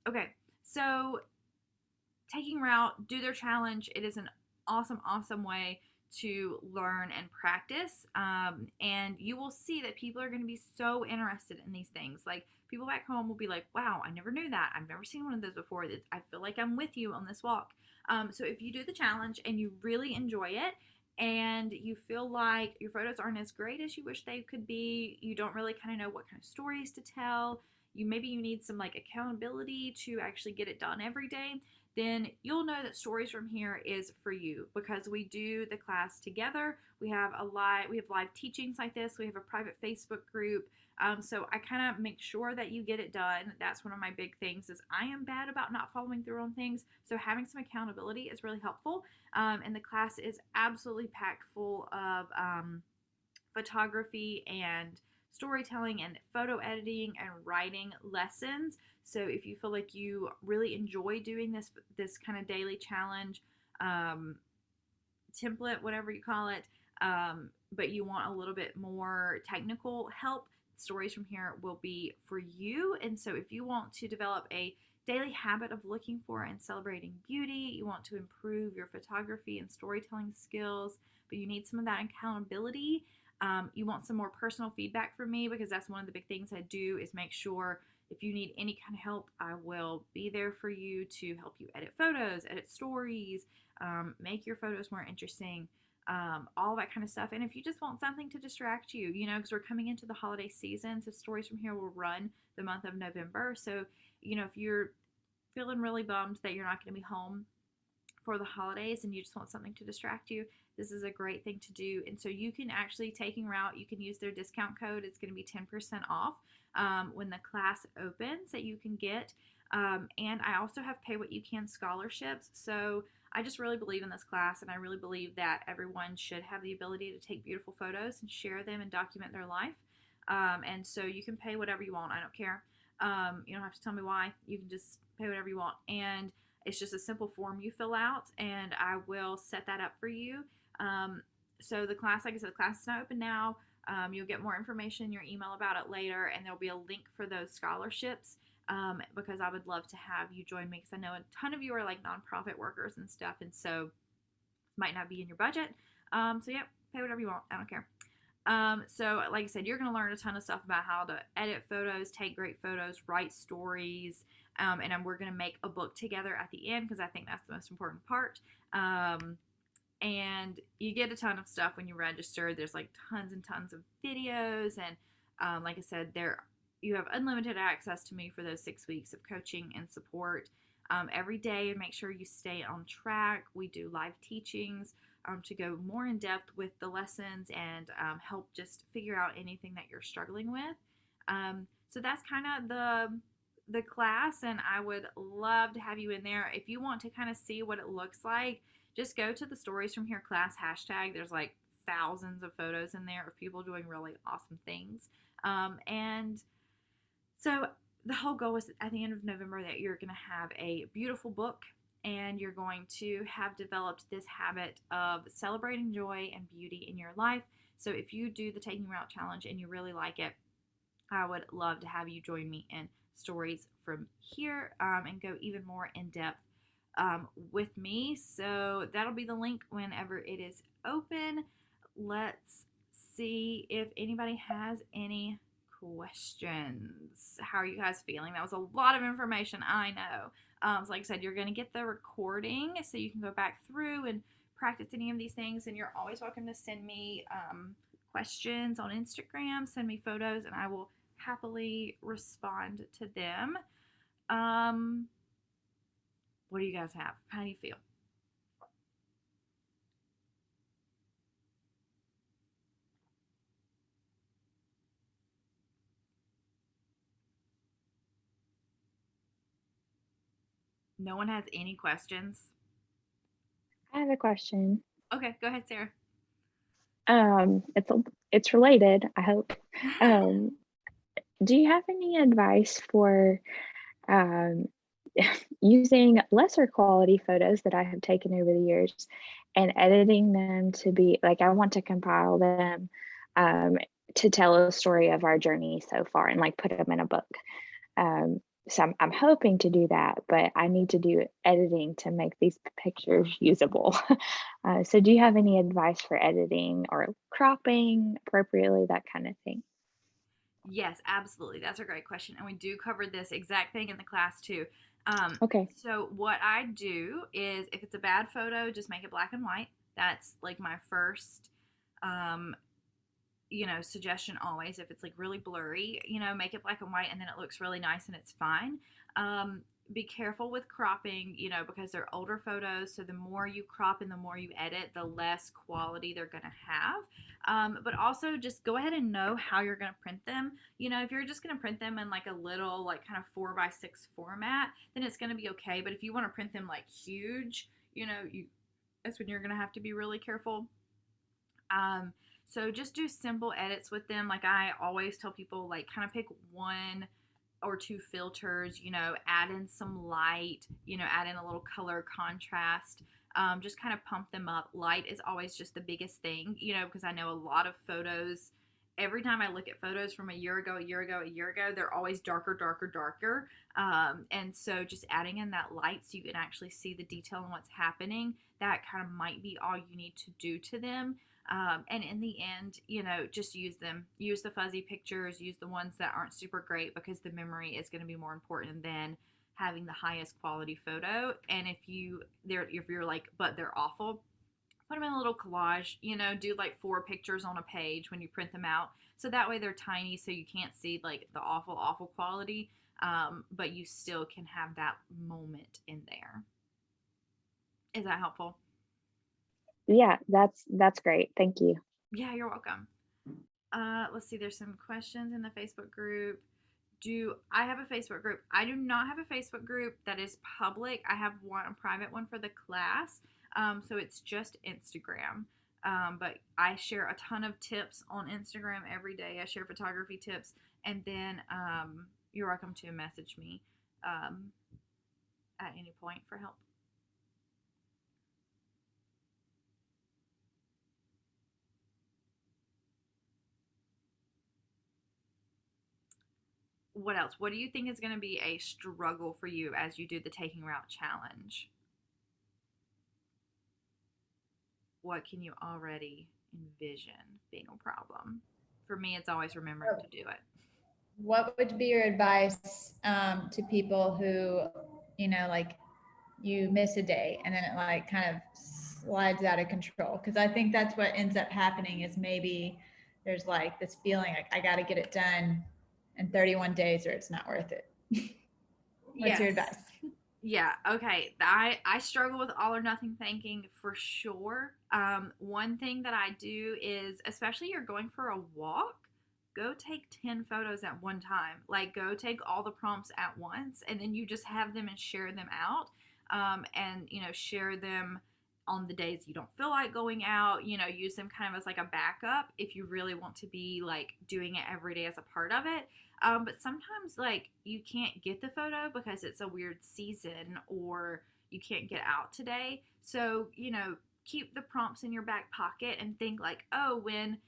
Okay, so taking route, do their challenge. It is an awesome way to learn and practice. And you will see that people are going to be so interested in these things. Like, people back home will be like, wow, I never knew that. I've never seen one of those before. I feel like I'm with you on this walk. So if you do the challenge and you really enjoy it and you feel like your photos aren't as great as you wish they could be, you don't really kind of know what kind of stories to tell, maybe you need some like accountability to actually get it done every day, then you'll know that Stories from Here is for you, because we do the class together. We have live teachings like this. We have a private Facebook group. So I kind of make sure that you get it done. That's one of my big things is I am bad about not following through on things. So having some accountability is really helpful. And the class is absolutely packed full of photography and storytelling and photo editing and writing lessons. So if you feel like you really enjoy doing this kind of daily challenge, template, whatever you call it, but you want a little bit more technical help, Stories from Here will be for you. And so if you want to develop a daily habit of looking for and celebrating beauty, you want to improve your photography and storytelling skills, but you need some of that accountability, you want some more personal feedback from me, because that's one of the big things I do is make sure if you need any kind of help, I will be there for you to help you edit photos, edit stories, make your photos more interesting, all that kind of stuff. And if you just want something to distract you, because we're coming into the holiday season, so Stories from Here will run the month of November. So, if you're feeling really bummed that you're not going to be home for the holidays and you just want something to distract you, this is a great thing to do. And so you can actually, Taking Route, you can use their discount code. It's going to be 10% off when the class opens that you can get. And I also have Pay What You Can scholarships. So I just really believe in this class, and I really believe that everyone should have the ability to take beautiful photos and share them and document their life. And so you can pay whatever you want. I don't care. You don't have to tell me why. You can just pay whatever you want. And it's just a simple form you fill out, and I will set that up for you. So the class, like I said, the class is not open now. You'll get more information in your email about it later, and there'll be a link for those scholarships, because I would love to have you join me, because I know a ton of you are like nonprofit workers and stuff, and so it might not be in your budget. So yeah, pay whatever you want. I don't care. So like I said, you're going to learn a ton of stuff about how to edit photos, take great photos, write stories, and we're going to make a book together at the end, because I think that's the most important part. And you get a ton of stuff when you register. There's like tons and tons of videos, and like I said, you have unlimited access to me for those 6 weeks of coaching and support every day, and make sure you stay on track. We do live teachings to go more in depth with the lessons and help just figure out anything that you're struggling with. So that's kind of the class, and I would love to have you in there. If you want to kind of see what it looks like, just go to the Stories from Here class hashtag. There's like thousands of photos in there of people doing really awesome things. And so the whole goal is at the end of November that you're going to have a beautiful book, and you're going to have developed this habit of celebrating joy and beauty in your life. So if you do the Taking Route Challenge and you really like it, I would love to have you join me in Stories from Here, and go even more in depth with me. So that'll be the link whenever it is open. Let's see if anybody has any questions. How are you guys feeling? That was a lot of information, I know. So like I said, you're going to get the recording so you can go back through and practice any of these things, and you're always welcome to send me questions on Instagram, send me photos, and I will happily respond to them. What do you guys have? How do you feel? No one has any questions? I have a question. Okay, go ahead, Sarah. It's related, I hope. Do you have any advice for using lesser quality photos that I have taken over the years and editing them to be like, I want to compile them to tell a story of our journey so far and like put them in a book. So I'm hoping to do that, but I need to do editing to make these pictures usable. So do you have any advice for editing or cropping appropriately, that kind of thing? Yes, absolutely. That's a great question. And we do cover this exact thing in the class too. Okay. So what I do is if it's a bad photo, just make it black and white. That's like my first suggestion always. If it's like really blurry, make it black and white, and then it looks really nice and it's fine. Be careful with cropping, because they're older photos. So the more you crop and the more you edit, the less quality they're going to have. But also just go ahead and know how you're going to print them. If you're just going to print them in like a little, like kind of 4x6 format, then it's going to be okay. But if you want to print them like huge, that's when you're going to have to be really careful. So just do simple edits with them. Like I always tell people, like kind of pick 1 or 2 filters, add in some light, add in a little color contrast, just kind of pump them up. Light is always just the biggest thing, because I know a lot of photos, every time I look at photos from a year ago, they're always darker, darker, darker. And so just adding in that light so you can actually see the detail and what's happening, that kind of might be all you need to do to them. And in the end, just use them. Use the fuzzy pictures, use the ones that aren't super great, because the memory is going to be more important than having the highest quality photo. And if you're like, but they're awful, put them in a little collage, do like 4 pictures on a page when you print them out. So that way they're tiny, so you can't see like the awful, awful quality, but you still can have that moment in there. Is that helpful? Yeah, that's great. Thank you. Yeah, you're welcome. Let's see, there's some questions in the Facebook group. Do I have a Facebook group? I do not have a Facebook group that is public. I have a private one for the class. So it's just Instagram. But I share a ton of tips on Instagram every day. I share photography tips, and then you're welcome to message me at any point for help. What else? What do you think is going to be a struggle for you as you do the Taking Route Challenge? What can you already envision being a problem? For me, it's always remembering to do it. What would be your advice to people who, like you miss a day and then it like kind of slides out of control? Because I think that's what ends up happening, is maybe there's like this feeling like I got to get it done in 31 days or it's not worth it. What's your advice? Yeah, okay. I struggle with all or nothing thinking for sure. One thing that I do is, especially you're going for a walk, go take 10 photos at one time. Like go take all the prompts at once, and then you just have them and share them out. And share them on the days you don't feel like going out. Use them kind of as like a backup if you really want to be like doing it every day as a part of it. But sometimes like you can't get the photo because it's a weird season, or you can't get out today. So, keep the prompts in your back pocket and think like, oh, when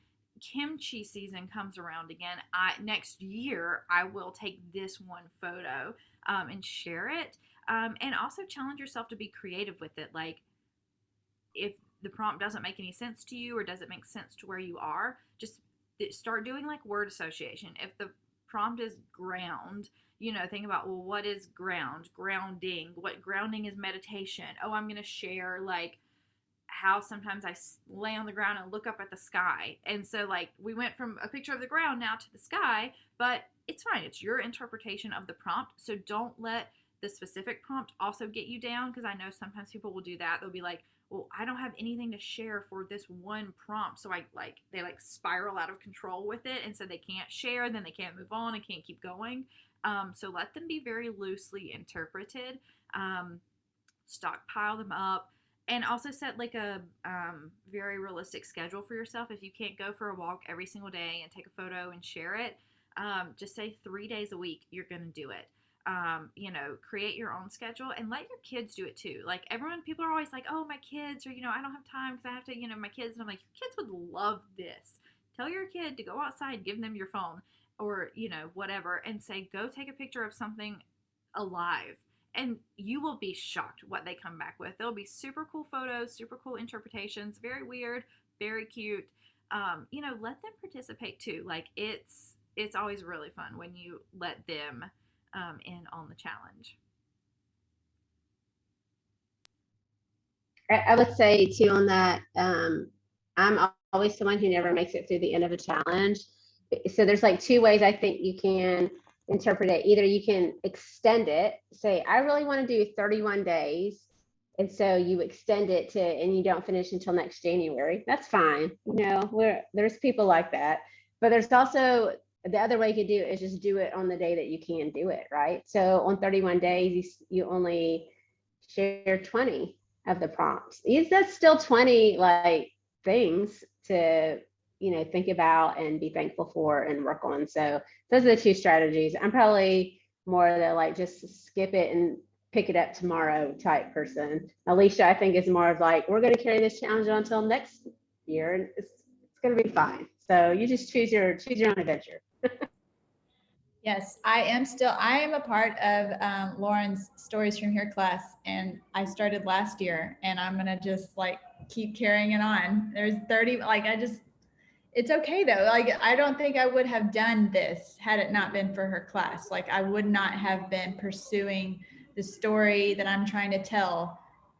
kimchi season comes around again, next year I will take this one photo and share it. And also challenge yourself to be creative with it. Like if the prompt doesn't make any sense to you or doesn't make sense to where you are, just start doing like word association. If the prompt is ground, think about, well, what is ground? Grounding. What grounding is meditation. Oh, I'm going to share like how sometimes I lay on the ground and look up at the sky. And so like we went from a picture of the ground now to the sky, but it's fine. It's your interpretation of the prompt. So don't let the specific prompt also get you down, because I know sometimes people will do that. They'll be like, well, I don't have anything to share for this one prompt. So they spiral out of control with it. And so they can't share, then they can't move on and can't keep going. So let them be very loosely interpreted. Stockpile them up. And also set like a very realistic schedule for yourself. If you can't go for a walk every single day and take a photo and share it, just say 3 days a week you're going to do it. Create your own schedule and let your kids do it too. Like people are always like, oh, my kids, or, I don't have time because I have to, my kids. And I'm like, your kids would love this. Tell your kid to go outside, give them your phone or, whatever, and say, go take a picture of something alive. And you will be shocked what they come back with. There'll be super cool photos, super cool interpretations, very weird, very cute. Let them participate too. Like it's always really fun when you let them in on the challenge. I would say too on that, I'm always someone who never makes it through the end of a challenge. So there's like two ways I think you can interpret it. Either you can extend it, say, I really want to do 31 days. And so you extend it to, and you don't finish until next January. That's fine. There's people like that. But there's also the other way you could do it is just do it on the day that you can do it, right? So on 31 days, you only share 20 of the prompts. That's still 20 like things to think about and be thankful for and work on. So those are the two strategies. I'm probably more the like just skip it and pick it up tomorrow type person. Alicia, I think, is more of like, we're going to carry this challenge on until next year, and it's going to be fine. So you just choose your own adventure. Yes, I am a part of Lauren's Stories from Here class, and I started last year, and I'm going to just like keep carrying it on. There's 30, like it's okay though. Like, I don't think I would have done this had it not been for her class. Like, I would not have been pursuing the story that I'm trying to tell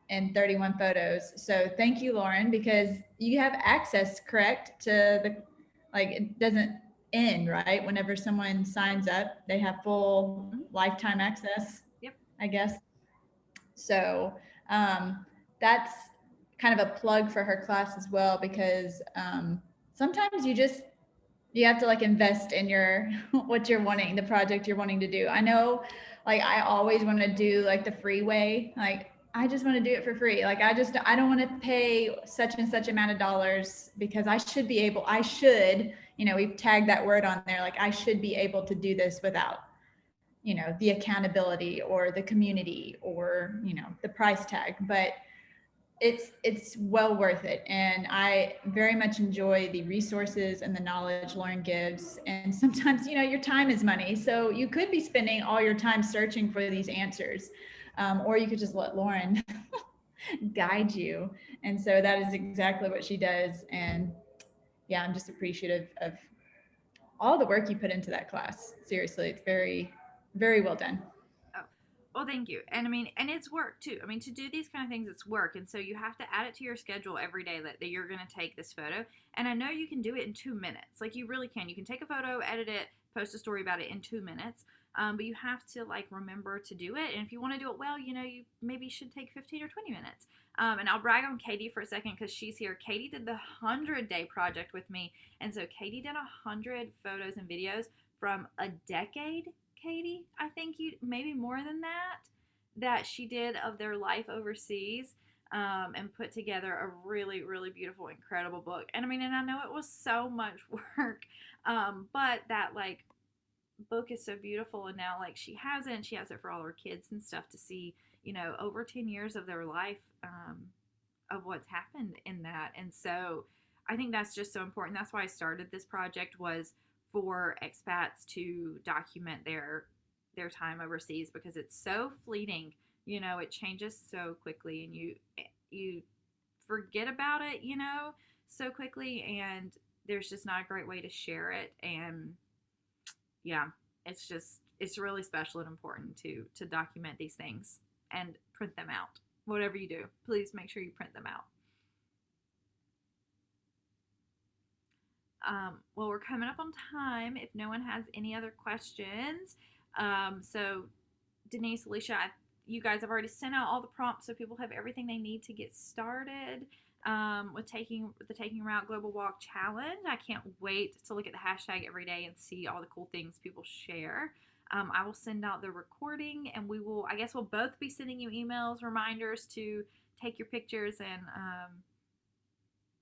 in 31 photos. So thank you, Lauren, because you have access, correct, to the, like, it doesn't end, right? Whenever someone signs up, they have full lifetime access. Yep. I guess. So that's kind of a plug for her class as well, because sometimes you have to like invest in your what you're wanting, the project you're wanting to do. I know, like, I always want to do like the free way. Like, I just want to do it for free. Like, I don't want to pay such and such amount of dollars, because I should, we've tagged that word on there. Like, I should be able to do this without, the accountability or the community or, the price tag. But it's well worth it. And I very much enjoy the resources and the knowledge Lauren gives. And sometimes, your time is money. So you could be spending all your time searching for these answers, or you could just let Lauren guide you. And so that is exactly what she does. And yeah, I'm just appreciative of all the work you put into that class. Seriously, it's very, very well done. Well, thank you. And I mean, and it's work too. I mean, to do these kind of things, it's work. And so you have to add it to your schedule every day that you're going to take this photo. And I know you can do it in 2 minutes. Like, you really can. You can take a photo, edit it, post a story about it in 2 minutes. But you have to like remember to do it. And if you want to do it well, you maybe should take 15 or 20 minutes. And I'll brag on Katie for a second because she's here. Katie did the 100-day project with me. And so Katie did 100 photos and videos from a decade. Katie, I think you maybe more than that she did of their life overseas, and put together a really, really beautiful, incredible book. And I mean, and I know it was so much work, but that like book is so beautiful. And now like she has it for all her kids and stuff to see, over 10 years of their life, of what's happened in that. And so I think that's just so important. That's why I started this project, was for expats to document their time overseas, because it's so fleeting. It changes so quickly, and you forget about it, so quickly, and there's just not a great way to share it. And yeah, it's really special and important to document these things and print them out. Whatever you do, please make sure you print them out. Well, we're coming up on time if no one has any other questions. So Denise, Alicia, you guys have already sent out all the prompts, so people have everything they need to get started with the Taking Route Global Walk Challenge. I can't wait to look at the hashtag every day and see all the cool things people share. I will send out the recording, and we'll both be sending you emails, reminders to take your pictures and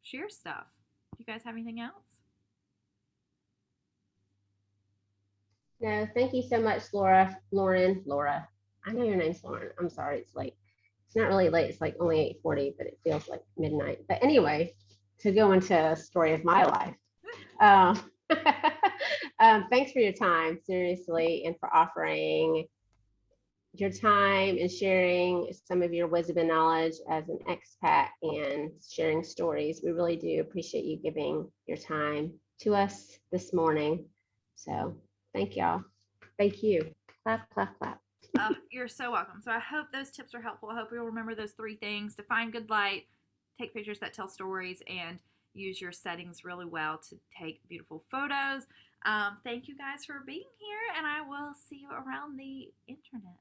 share stuff. Do you guys have anything else? No, thank you so much, Laura. I know your name's Lauren. I'm sorry, it's late. It's not really late. It's like only 8:40, but it feels like midnight. But anyway, to go into a story of my life. Thanks for your time, seriously, and for offering your time and sharing some of your wisdom and knowledge as an expat and sharing stories. We really do appreciate you giving your time to us this morning. So thank y'all. Thank you. Clap, clap, clap. You're so welcome. So I hope those tips are helpful. I hope you'll remember those 3 things: to find good light, take pictures that tell stories, and use your settings really well to take beautiful photos. Thank you guys for being here, and I will see you around the internet.